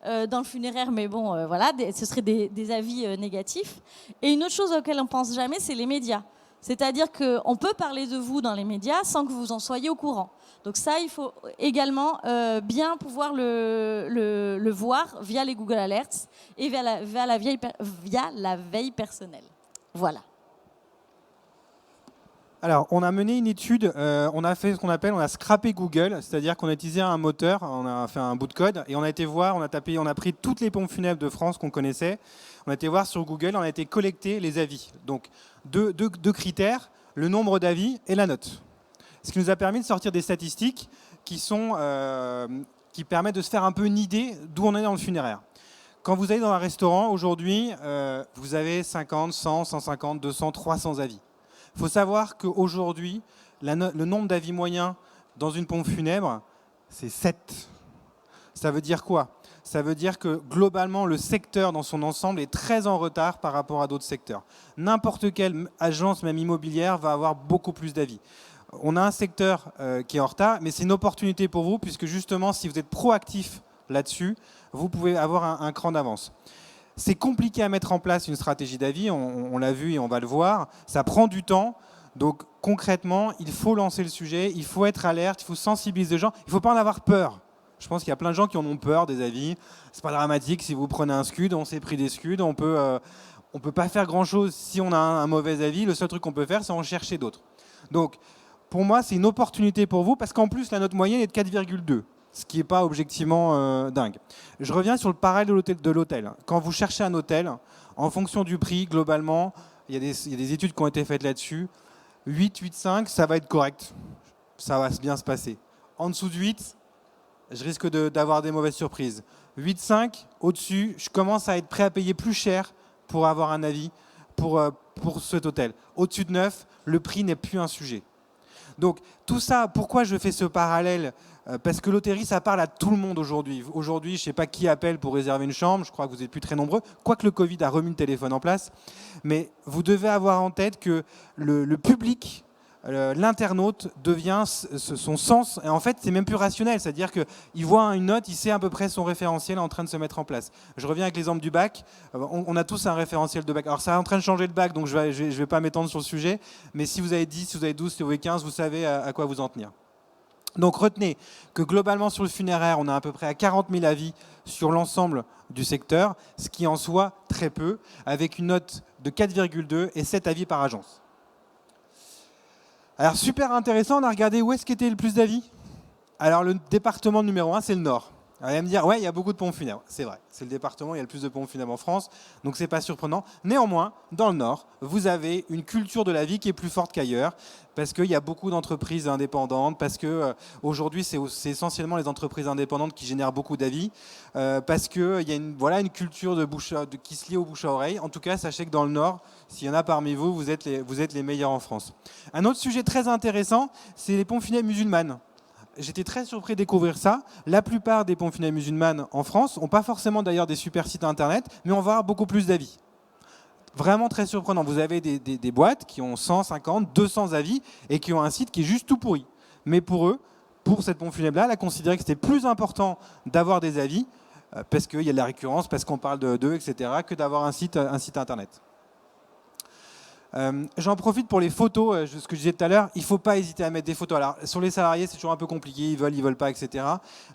Speaker 2: dans le funéraire, mais bon, voilà, ce seraient des avis négatifs. Et une autre chose auquel on ne pense jamais, c'est les médias. C'est-à-dire qu'on peut parler de vous dans les médias sans que vous en soyez au courant. Donc ça, il faut également bien pouvoir le voir via les Google Alerts et via la veille personnelle. Voilà.
Speaker 3: Alors, on a mené une étude, on a fait ce qu'on appelle, on a scrappé Google, c'est-à-dire qu'on a utilisé un moteur, on a fait un bout de code, et on a été voir, on a pris toutes les pompes funèbres de France qu'on connaissait, on a été voir sur Google, on a été collecter les avis. Donc, deux critères, le nombre d'avis et la note. Ce qui nous a permis de sortir des statistiques qui permettent de se faire un peu une idée d'où on est dans le funéraire. Quand vous allez dans un restaurant, aujourd'hui, vous avez 50, 100, 150, 200, 300 avis. Il faut savoir qu'aujourd'hui, le nombre d'avis moyen dans une pompe funèbre, c'est 7. Ça veut dire quoi? Ça veut dire que globalement, le secteur dans son ensemble est très en retard par rapport à d'autres secteurs. N'importe quelle agence, même immobilière, va avoir beaucoup plus d'avis. On a un secteur qui est en retard, mais c'est une opportunité pour vous, puisque justement, si vous êtes proactif là-dessus, vous pouvez avoir un cran d'avance. C'est compliqué à mettre en place une stratégie d'avis, on l'a vu et on va le voir. Ça prend du temps, donc concrètement, il faut lancer le sujet, il faut être alerte, il faut sensibiliser les gens, il ne faut pas en avoir peur. Je pense qu'il y a plein de gens qui en ont peur des avis. C'est pas dramatique si vous prenez un scud, on s'est pris des scuds, on peut pas faire grand-chose si on a un mauvais avis. Le seul truc qu'on peut faire, c'est en chercher d'autres. Donc, pour moi, c'est une opportunité pour vous, parce qu'en plus, la note moyenne est de 4,2. Ce qui n'est pas objectivement dingue. Je reviens sur le parallèle de l'hôtel. Quand vous cherchez un hôtel, en fonction du prix, globalement, il y a des études qui ont été faites là-dessus. 8, 8,5, ça va être correct. Ça va bien se passer. En dessous de 8, je risque d'avoir des mauvaises surprises. 8,5, au-dessus, je commence à être prêt à payer plus cher pour avoir un avis pour cet hôtel. Au-dessus de 9, le prix n'est plus un sujet. Donc tout ça, pourquoi je fais ce parallèle ? Parce que l'hôtellerie, ça parle à tout le monde aujourd'hui. Aujourd'hui, je ne sais pas qui appelle pour réserver une chambre, je crois que vous n'êtes plus très nombreux, quoique le Covid a remis le téléphone en place. Mais vous devez avoir en tête que le public, l'internaute devient son sens, et en fait c'est même plus rationnel, c'est-à-dire qu'il voit une note, il sait à peu près son référentiel en train de se mettre en place. Je reviens avec l'exemple du bac, on a tous un référentiel de bac, alors ça est en train de changer le bac, donc je vais pas m'étendre sur le sujet, mais si vous avez 10, si vous avez 12, si vous avez 15, vous savez à quoi vous en tenir. Donc retenez que globalement sur le funéraire, on a à peu près à 40 000 avis sur l'ensemble du secteur, ce qui en soit très peu, avec une note de 4,2 et 7 avis par agence. Alors super intéressant, on a regardé où est-ce qu'était le plus d'avis. Alors le département numéro 1, c'est le Nord. Alors, vous allez me dire, ouais, il y a beaucoup de pompes funèbres. C'est vrai, c'est le département où il y a le plus de pompes funèbres en France, donc c'est pas surprenant. Néanmoins, dans le Nord, vous avez une culture de la vie qui est plus forte qu'ailleurs, parce qu'il y a beaucoup d'entreprises indépendantes, parce que aujourd'hui c'est essentiellement les entreprises indépendantes qui génèrent beaucoup d'avis, parce qu'il y a une culture qui se lie au bouche à oreille. En tout cas, sachez que dans le Nord, s'il y en a parmi vous, vous êtes les meilleurs en France. Un autre sujet très intéressant, c'est les pompes funèbres musulmanes. J'étais très surpris de découvrir ça. La plupart des pompes funèbres musulmanes en France n'ont pas forcément d'ailleurs des super sites internet, mais on va avoir beaucoup plus d'avis. Vraiment très surprenant. Vous avez des boîtes qui ont 150, 200 avis et qui ont un site qui est juste tout pourri. Mais pour eux, pour cette pompe funèbre-là, elle a considéré que c'était plus important d'avoir des avis, parce qu'il y a de la récurrence, parce qu'on parle d'eux, etc., que d'avoir un site internet. J'en profite pour les photos, ce que je disais tout à l'heure, il ne faut pas hésiter à mettre des photos. Alors, sur les salariés, c'est toujours un peu compliqué, ils veulent pas, etc.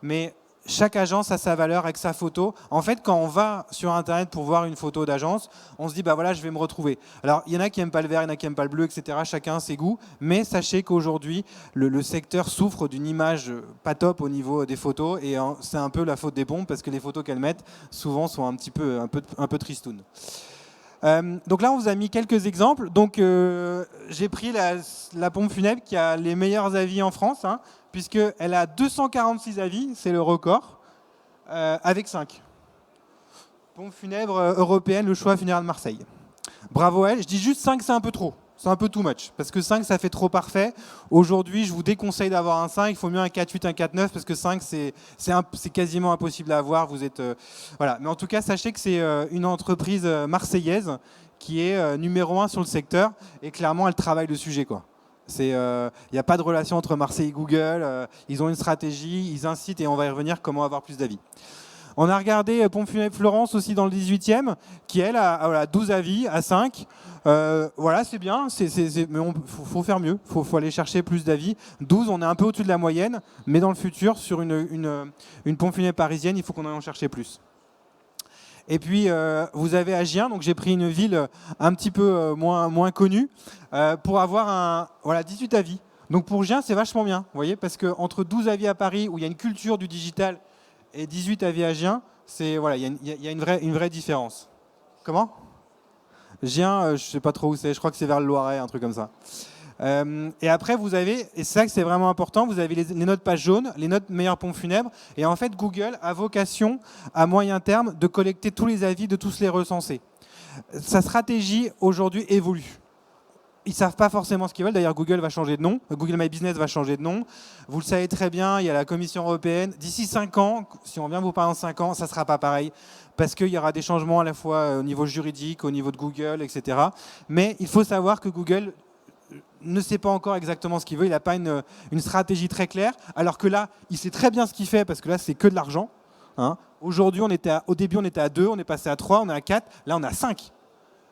Speaker 3: Mais chaque agence a sa valeur avec sa photo. En fait, quand on va sur Internet pour voir une photo d'agence, on se dit, bah voilà, je vais me retrouver. Alors, il y en a qui n'aiment pas le vert, il y en a qui n'aiment pas le bleu, etc. Chacun a ses goûts. Mais sachez qu'aujourd'hui, le secteur souffre d'une image pas top au niveau des photos. Et c'est un peu la faute des pompes, parce que les photos qu'elles mettent, souvent, sont un peu tristounes. Donc là, on vous a mis quelques exemples. Donc, j'ai pris la pompe funèbre qui a les meilleurs avis en France, hein, puisqu'elle a 246 avis, c'est le record, avec 5. Pompe funèbre européenne, le choix funéraire de Marseille. Bravo à elle. Je dis juste 5, c'est un peu trop. C'est un peu too much, parce que 5, ça fait trop parfait. Aujourd'hui, je vous déconseille d'avoir un 5. Il faut mieux un 4,8, un 4,9, parce que 5, c'est quasiment impossible à avoir. Vous êtes, voilà. Mais en tout cas, sachez que c'est une entreprise marseillaise qui est numéro 1 sur le secteur, et clairement, elle travaille le sujet, quoi. Il n'y a pas de relation entre Marseille et Google. Ils ont une stratégie, ils incitent, et on va y revenir, comment avoir plus d'avis. On a regardé Pompe funèbre Florence aussi dans le 18e, qui elle a 12 avis à 5. Voilà, c'est bien, mais il faut faire mieux, il faut aller chercher plus d'avis. 12, on est un peu au-dessus de la moyenne, mais dans le futur, sur une pompe funèbre parisienne, il faut qu'on en cherche plus. Et puis, vous avez Agen, donc j'ai pris une ville un petit peu moins connue, pour avoir 18 avis. Donc pour Gien, c'est vachement bien, vous voyez, parce qu'entre 12 avis à Paris, où il y a une culture du digital, et 18 avis à Gien, il y a une vraie différence. Comment ? Gien, je ne sais pas trop où c'est, je crois que c'est vers le Loiret, un truc comme ça. Et après, vous avez, et c'est ça que c'est vraiment important, vous avez les notes pages jaunes, les notes meilleures pompes funèbres. Et en fait, Google a vocation, à moyen terme, de collecter tous les avis, de tous les recenser. Sa stratégie, aujourd'hui, évolue. Ils ne savent pas forcément ce qu'ils veulent. D'ailleurs, Google va changer de nom. Google My Business va changer de nom. Vous le savez très bien, il y a la Commission européenne. D'ici 5 ans, si on vient vous parler en 5 ans, ça ne sera pas pareil. Parce qu'il y aura des changements à la fois au niveau juridique, au niveau de Google, etc. Mais il faut savoir que Google ne sait pas encore exactement ce qu'il veut. Il n'a pas une stratégie très claire. Alors que là, il sait très bien ce qu'il fait, parce que là, c'est que de l'argent. Hein. Aujourd'hui, au début, on était à 2, on est passé à 3, on est à 4. Là, on est à 5.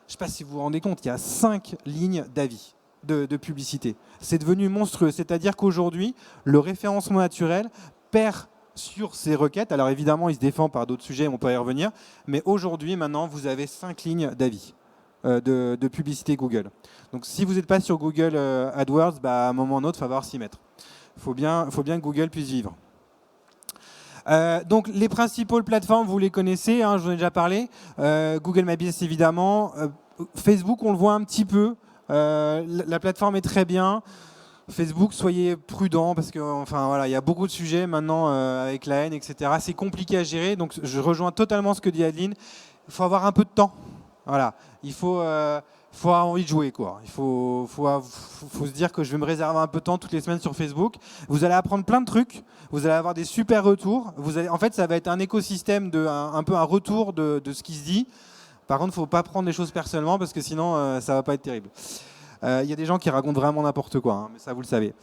Speaker 3: Je ne sais pas si vous vous rendez compte, il y a 5 lignes d'avis, de publicité. C'est devenu monstrueux. C'est-à-dire qu'aujourd'hui, le référencement naturel perd sur ces requêtes. Alors évidemment, il se défend par d'autres sujets, on peut y revenir. Mais aujourd'hui, maintenant, vous avez 5 lignes d'avis de publicité Google. Donc si vous n'êtes pas sur Google AdWords, à un moment ou à un autre, il va falloir s'y mettre. Il faut bien que Google puisse vivre. Donc les principales plateformes, vous les connaissez, hein, je vous en ai déjà parlé. Google My Business évidemment. Facebook, on le voit un petit peu. La plateforme est très bien. Facebook, soyez prudents parce que enfin voilà, il y a beaucoup de sujets maintenant avec la haine, etc. C'est compliqué à gérer, donc je rejoins totalement ce que dit Adeline. Il faut avoir un peu de temps. Voilà, il faut avoir envie de jouer quoi. Il faut se dire que je vais me réserver un peu de temps toutes les semaines sur Facebook. Vous allez apprendre plein de trucs. Vous allez avoir des super retours. En fait, ça va être un écosystème un peu un retour de ce qui se dit. Par contre, il ne faut pas prendre les choses personnellement parce que sinon, ça ne va pas être terrible. Il y a des gens qui racontent vraiment n'importe quoi, hein, mais ça vous le savez.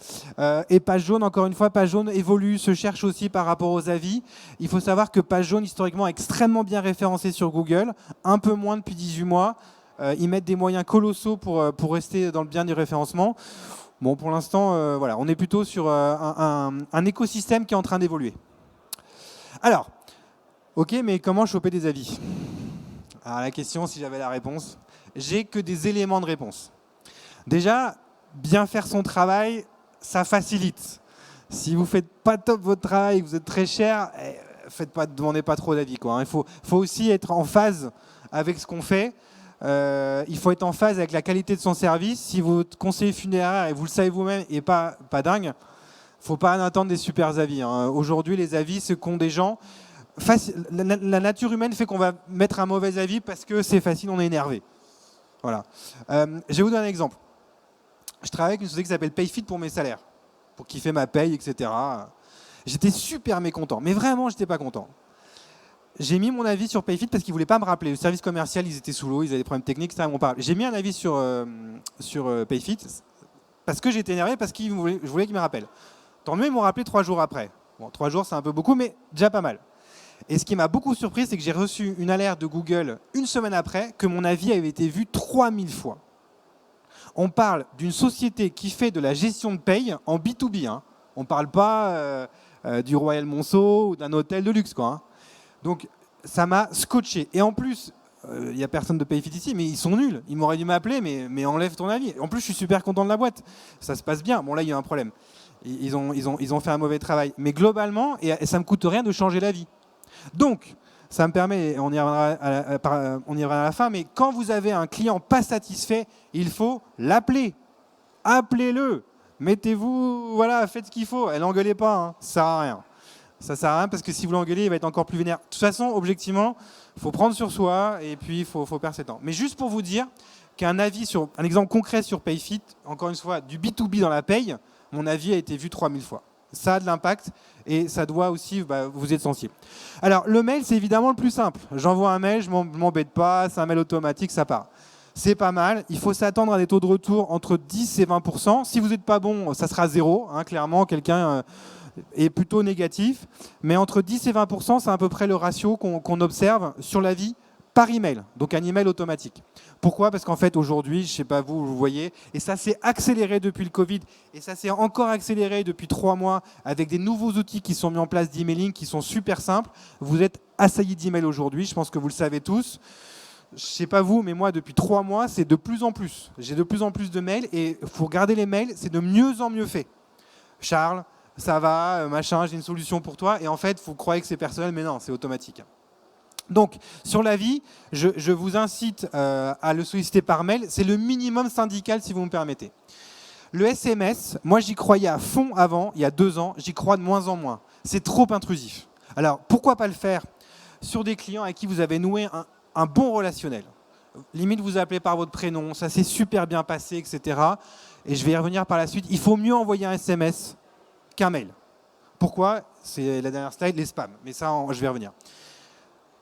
Speaker 3: Et Page Jaune, encore une fois, Page Jaune évolue, se cherche aussi par rapport aux avis. Il faut savoir que Page Jaune, historiquement, est extrêmement bien référencé sur Google, un peu moins depuis 18 mois. Ils mettent des moyens colossaux pour rester dans le bien du référencement. Bon, pour l'instant, voilà, on est plutôt sur un écosystème qui est en train d'évoluer. Alors, ok, mais comment choper des avis? Alors la question, si j'avais la réponse, j'ai que des éléments de réponse. Déjà, bien faire son travail, ça facilite. Si vous ne faites pas top votre travail, que vous êtes très cher, demandez pas trop d'avis, quoi. Il faut aussi être en phase avec ce qu'on fait. Il faut être en phase avec la qualité de son service. Si votre conseiller funéraire, et vous le savez vous-même, n'est pas dingue, il ne faut pas en attendre des super avis. Hein. Aujourd'hui, les avis, ce qu'ont des gens... La nature humaine fait qu'on va mettre un mauvais avis parce que c'est facile, on est énervé. Voilà. Je vais vous donner un exemple. Je travaille avec une société qui s'appelle Payfit pour mes salaires, pour kiffer ma paye, etc. J'étais super mécontent, mais vraiment, j'étais pas content. J'ai mis mon avis sur Payfit parce qu'ils ne voulaient pas me rappeler. Le service commercial, ils étaient sous l'eau, ils avaient des problèmes techniques, etc. J'ai mis un avis sur Payfit parce que j'étais énervé, parce je voulais qu'ils me rappellent. Tant mieux, ils m'ont rappelé 3 jours après. Bon, 3 jours, c'est un peu beaucoup, mais déjà pas mal. Et ce qui m'a beaucoup surpris, c'est que j'ai reçu une alerte de Google une semaine après que mon avis avait été vu 3000 fois. On parle d'une société qui fait de la gestion de paye en B2B. Hein. On ne parle pas du Royal Monceau ou d'un hôtel de luxe, quoi. Hein. Donc, ça m'a scotché. Et en plus, il n'y a personne de Payfit ici, mais ils sont nuls. Ils m'auraient dû m'appeler, mais enlève ton avis. En plus, je suis super content de la boîte. Ça se passe bien. Bon, là, il y a un problème. Ils ont fait un mauvais travail. Mais globalement, et ça ne me coûte rien de changer l'avis. Donc, ça me permet, on y reviendra à la fin, mais quand vous avez un client pas satisfait, il faut l'appeler. Appelez-le. Mettez-vous, voilà, faites ce qu'il faut. Et l'engueulez pas, hein. Ça sert à rien. Ça sert à rien parce que si vous l'engueulez, il va être encore plus vénère. De toute façon, objectivement, il faut prendre sur soi et puis il faut perdre ses temps. Mais juste pour vous dire qu'un avis sur, un exemple concret sur Payfit, encore une fois, du B2B dans la paye, mon avis a été vu 3000 fois. Ça a de l'impact et ça doit aussi vous être sensible. Alors, le mail, c'est évidemment le plus simple. J'envoie un mail, je ne m'embête pas, c'est un mail automatique, ça part. C'est pas mal. Il faut s'attendre à des taux de retour entre 10 et 20%. Si vous n'êtes pas bon, ça sera 0. Hein, clairement, quelqu'un est plutôt négatif. Mais entre 10 et 20%, c'est à peu près le ratio qu'on observe sur l'avis par email, donc un email automatique. Pourquoi? Parce qu'en fait, aujourd'hui, je ne sais pas vous voyez, et ça s'est accéléré depuis le Covid, et ça s'est encore accéléré depuis 3 mois avec des nouveaux outils qui sont mis en place d'emailing qui sont super simples. Vous êtes assaillis d'emails aujourd'hui, je pense que vous le savez tous. Je ne sais pas vous, mais moi, depuis 3 mois, c'est de plus en plus. J'ai de plus en plus de mails, et il faut regarder les mails, c'est de mieux en mieux fait. Charles, ça va, machin, j'ai une solution pour toi, et en fait, vous croyez que c'est personnel, mais non, c'est automatique. Donc, sur l'avis, je vous incite à le solliciter par mail. C'est le minimum syndical, si vous me permettez. Le SMS, moi, j'y croyais à fond avant, il y a 2 ans. J'y crois de moins en moins. C'est trop intrusif. Alors, pourquoi pas le faire sur des clients avec qui vous avez noué un bon relationnel? Limite, vous appelez par votre prénom, ça s'est super bien passé, etc. Et je vais y revenir par la suite. Il faut mieux envoyer un SMS qu'un mail. Pourquoi? C'est la dernière slide, les spams. Mais ça, je vais y revenir.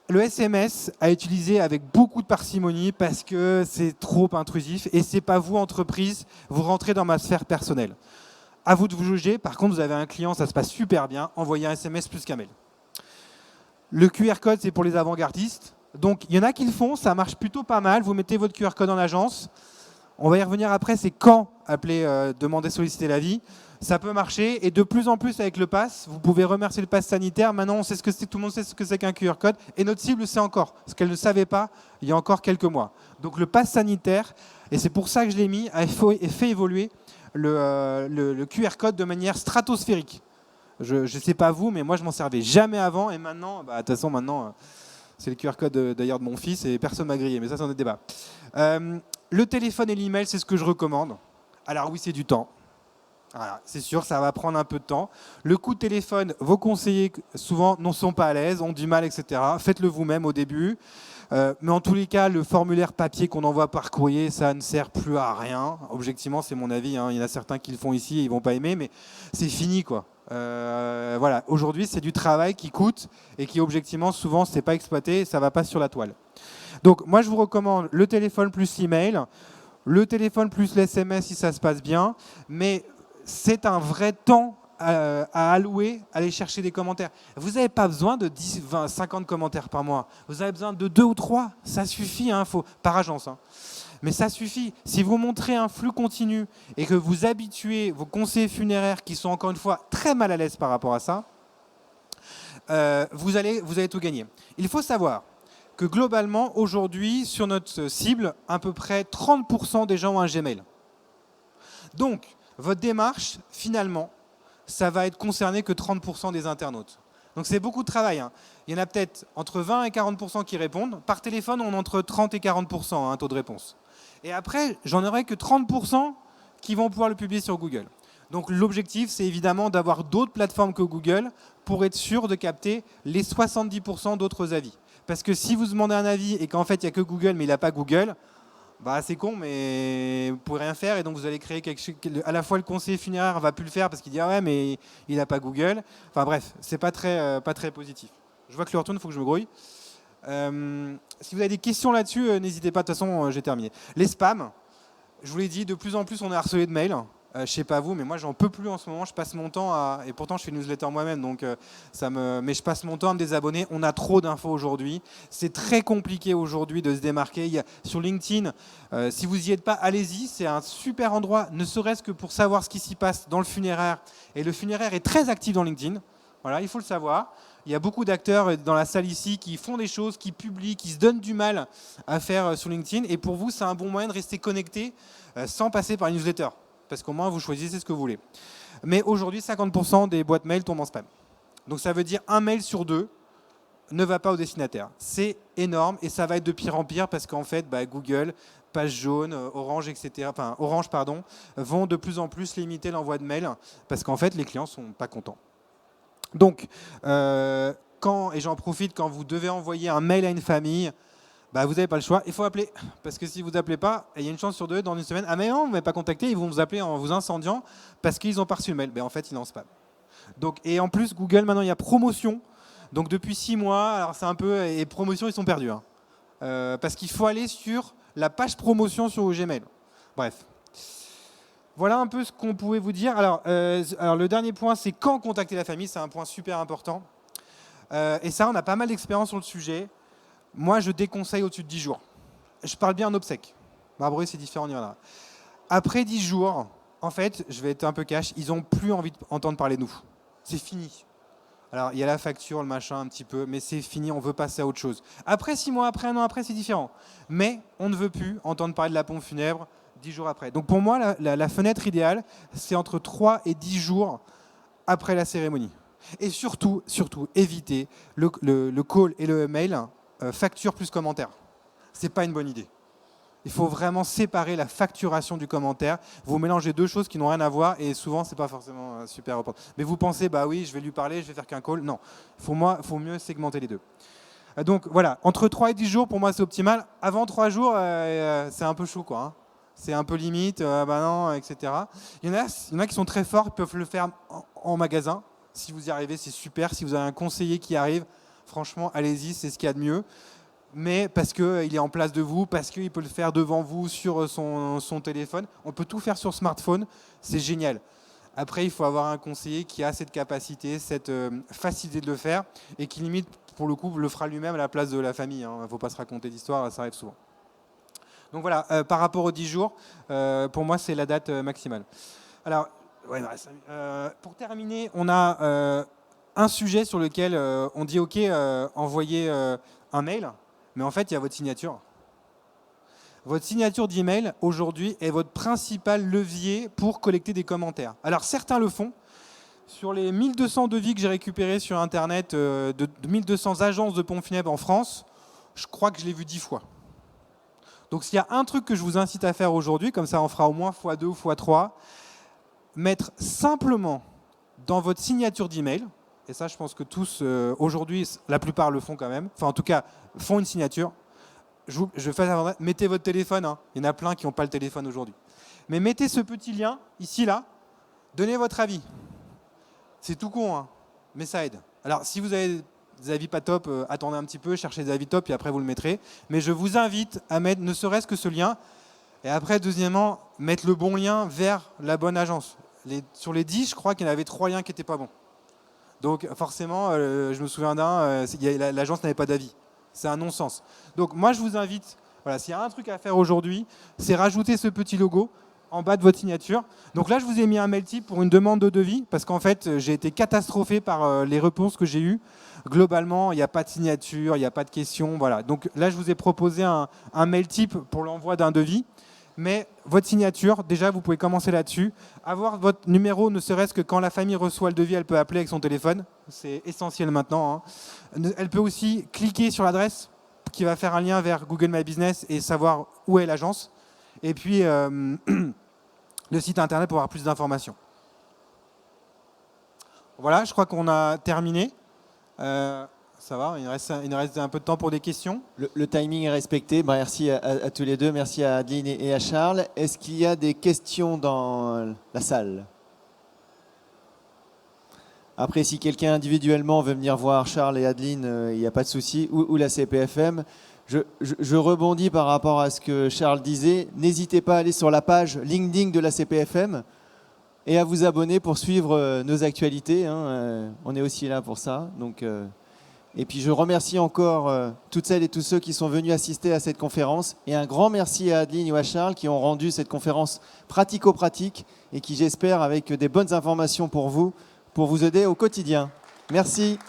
Speaker 3: Le SMS à utiliser avec beaucoup de parcimonie parce que c'est trop intrusif et c'est pas vous, entreprise, vous rentrez dans ma sphère personnelle. À vous de vous juger. Par contre, vous avez un client, ça se passe super bien, envoyez un SMS plus qu'un mail. Le QR code, c'est pour les avant-gardistes. Donc, il y en a qui le font, ça marche plutôt pas mal. Vous mettez votre QR code en agence. On va y revenir après, c'est quand appeler, demander, solliciter l'avis. Ça peut marcher et de plus en plus avec le pass, vous pouvez remercier le pass sanitaire. Maintenant, on sait ce que c'est, tout le monde sait ce que c'est qu'un QR code et notre cible le sait encore, ce qu'elle ne savait pas il y a encore quelques mois. Donc le pass sanitaire, et c'est pour ça que je l'ai mis, a fait évoluer le QR code de manière stratosphérique. Je ne sais pas vous, mais moi je m'en servais jamais avant et maintenant, de toute façon maintenant, c'est le QR code d'ailleurs de mon fils et personne m'a grillé, mais ça c'est un autre débat. Le téléphone et l'email, c'est ce que je recommande. Alors oui, c'est du temps. Voilà, c'est sûr, ça va prendre un peu de temps. Le coup de téléphone, vos conseillers souvent ne sont pas à l'aise, ont du mal, etc. Faites-le vous-même au début. Mais en tous les cas, le formulaire papier qu'on envoie par courrier, ça ne sert plus à rien. Objectivement, c'est mon avis. Hein. Il y en a certains qui le font ici et ils ne vont pas aimer, mais c'est fini, quoi. Voilà. Aujourd'hui, c'est du travail qui coûte et qui, objectivement, souvent, c'est pas exploité, ça ne va pas sur la toile. Donc, moi, je vous recommande le téléphone plus l'email, le téléphone plus l'SMS si ça se passe bien, mais c'est un vrai temps à allouer, à aller chercher des commentaires. Vous n'avez pas besoin de 10, 20, 50 commentaires par mois. Vous avez besoin de 2 ou 3. Ça suffit, hein, par agence. Hein. Mais ça suffit. Si vous montrez un flux continu et que vous habituez vos conseillers funéraires qui sont encore une fois très mal à l'aise par rapport à ça, vous allez tout gagner. Il faut savoir que globalement, aujourd'hui, sur notre cible, à peu près 30% des gens ont un Gmail. Donc, votre démarche, finalement, ça va être concerné que 30% des internautes. Donc c'est beaucoup de travail. Hein. Il y en a peut-être entre 20 et 40% qui répondent. Par téléphone, on a entre 30 et 40% un taux de réponse. Et après, j'en aurai que 30% qui vont pouvoir le publier sur Google. Donc l'objectif, c'est évidemment d'avoir d'autres plateformes que Google pour être sûr de capter les 70% d'autres avis. Parce que si vous demandez un avis et qu'en fait, il n'y a que Google, mais il n'a pas Google, bah, c'est con, mais vous ne pouvez rien faire. Et donc, vous allez créer quelque chose. À la fois, le conseiller funéraire ne va plus le faire parce qu'il dit ah ouais, mais il n'a pas Google. Enfin bref, c'est pas très positif. Je vois que le retourne, il faut que je me grouille. Si vous avez des questions là-dessus, n'hésitez pas. De toute façon, j'ai terminé. Les spams, je vous l'ai dit, de plus en plus, on est harcelé de mails. Je ne sais pas vous, mais moi, j'en peux plus en ce moment. Je passe mon temps à... Et pourtant, je fais une newsletter moi-même, donc mais je passe mon temps à me désabonner. On a trop d'infos aujourd'hui. C'est très compliqué aujourd'hui de se démarquer. Sur LinkedIn, si vous n'y êtes pas, allez-y. C'est un super endroit, ne serait-ce que pour savoir ce qui s'y passe dans le funéraire. Et le funéraire est très actif dans LinkedIn. Voilà, il faut le savoir. Il y a beaucoup d'acteurs dans la salle ici qui font des choses, qui publient, qui se donnent du mal à faire sur LinkedIn. Et pour vous, c'est un bon moyen de rester connecté sans passer par une newsletter. Parce qu'au moins, vous choisissez ce que vous voulez. Mais aujourd'hui, 50% des boîtes mail tombent en spam. Donc ça veut dire un mail sur 2 ne va pas au destinataire. C'est énorme et ça va être de pire en pire parce qu'en fait, Google, Page Jaune, Orange, etc., enfin Orange, pardon, vont de plus en plus limiter l'envoi de mails parce qu'en fait, les clients ne sont pas contents. Donc, et j'en profite, quand vous devez envoyer un mail à une famille, vous n'avez pas le choix, il faut appeler. Parce que si vous n'appelez pas, il y a une chance sur 2, dans une semaine, ah mais non, vous ne m'avez pas contacté, ils vont vous appeler en vous incendiant parce qu'ils n'ont pas reçu le mail. En fait, il est en spam. Donc, et en plus, Google, maintenant, il y a promotion. Donc depuis 6 mois, alors c'est un peu... Et promotion, ils sont perdus. Hein. Parce qu'il faut aller sur la page promotion sur Gmail. Bref. Voilà un peu ce qu'on pouvait vous dire. Alors le dernier point, c'est quand contacter la famille. C'est un point super important. Et ça, on a pas mal d'expérience sur le sujet. Moi, je déconseille au-dessus de 10 jours. Je parle bien en obsèque. Marbré, c'est différent, on y reviendra. Après 10 jours, en fait, je vais être un peu cash, ils n'ont plus envie d'entendre parler de nous. C'est fini. Alors, il y a la facture, le machin un petit peu, mais c'est fini, on veut passer à autre chose. Après 6 mois, après 1 an après, c'est différent. Mais on ne veut plus entendre parler de la pompe funèbre 10 jours après. Donc pour moi, la fenêtre idéale, c'est entre 3 et 10 jours après la cérémonie. Et surtout, évitez le call et le mail, facture plus commentaire. Ce n'est pas une bonne idée. Il faut vraiment séparer la facturation du commentaire. Vous mélangez deux choses qui n'ont rien à voir et souvent, ce n'est pas forcément super important. Mais vous pensez, oui, je vais lui parler, je vais faire qu'un call. Non, il faut mieux segmenter les deux. Donc voilà, entre 3 et 10 jours, pour moi, c'est optimal. Avant 3 jours, c'est un peu chaud, quoi. Hein. C'est un peu limite, non, etc. Il y en a qui sont très forts, ils peuvent le faire en magasin. Si vous y arrivez, c'est super. Si vous avez un conseiller qui arrive, franchement, allez-y, c'est ce qu'il y a de mieux. Mais parce qu'il est en place de vous, parce qu'il peut le faire devant vous sur son téléphone. On peut tout faire sur smartphone, c'est génial. Après, il faut avoir un conseiller qui a cette capacité, cette facilité de le faire et qui limite, pour le coup, le fera lui-même à la place de la famille. Il ne faut pas se raconter d'histoire, ça arrive souvent. Donc voilà, par rapport aux 10 jours, pour moi, c'est la date maximale. Alors, pour terminer, on a un sujet sur lequel on dit « Ok, envoyez un mail ». Mais en fait, il y a votre signature. Votre signature d'email, aujourd'hui, est votre principal levier pour collecter des commentaires. Alors, certains le font. Sur les 1200 devis que j'ai récupérés sur Internet de 1200 agences de pompes funèbres en France, je crois que je l'ai vu 10 fois. Donc, s'il y a un truc que je vous incite à faire aujourd'hui, comme ça on fera au moins x2 ou x3, mettre simplement dans votre signature d'email, et ça je pense que tous aujourd'hui, la plupart le font quand même, enfin en tout cas font une signature. Je fais ça, mettez votre téléphone, hein. Il y en a plein qui n'ont pas le téléphone aujourd'hui. Mais mettez ce petit lien ici, là, donnez votre avis. C'est tout con, hein, mais ça aide. Alors si vous avez des avis pas top, attendez un petit peu, cherchez des avis top et après vous le mettrez. Mais je vous invite à mettre ne serait-ce que ce lien. Et après, deuxièmement, mettre le bon lien vers la bonne agence. Sur les 10, je crois qu'il y en avait 3 liens qui n'étaient pas bons. Donc forcément, je me souviens d'un, l'agence n'avait pas d'avis. C'est un non-sens. Donc moi, je vous invite, voilà, s'il y a un truc à faire aujourd'hui, c'est rajouter ce petit logo en bas de votre signature. Donc là, je vous ai mis un mail type pour une demande de devis, parce qu'en fait, j'ai été catastrophé par les réponses que j'ai eues. Globalement, il n'y a pas de signature, il n'y a pas de questions. Voilà. Donc là, je vous ai proposé un mail type pour l'envoi d'un devis. Mais votre signature, déjà, vous pouvez commencer là-dessus. Avoir votre numéro, ne serait-ce que quand la famille reçoit le devis, elle peut appeler avec son téléphone. C'est essentiel maintenant, hein. Elle peut aussi cliquer sur l'adresse qui va faire un lien vers Google My Business et savoir où est l'agence. Et puis, le site internet pour avoir plus d'informations. Voilà, je crois qu'on a terminé. Ça va, il nous reste un peu de temps pour des questions.
Speaker 1: Le timing est respecté. Merci à tous les deux. Merci à Adeline et à Charles. Est-ce qu'il y a des questions dans la salle? Après, si quelqu'un individuellement veut venir voir Charles et Adeline, il n'y a pas de souci. Ou la CPFM. Je rebondis par rapport à ce que Charles disait. N'hésitez pas à aller sur la page LinkedIn de la CPFM et à vous abonner pour suivre nos actualités, hein. On est aussi là pour ça. Donc, et puis je remercie encore toutes celles et tous ceux qui sont venus assister à cette conférence. Et un grand merci à Adeline et à Charles qui ont rendu cette conférence pratico-pratique et qui, j'espère, avec des bonnes informations pour vous aider au quotidien. Merci.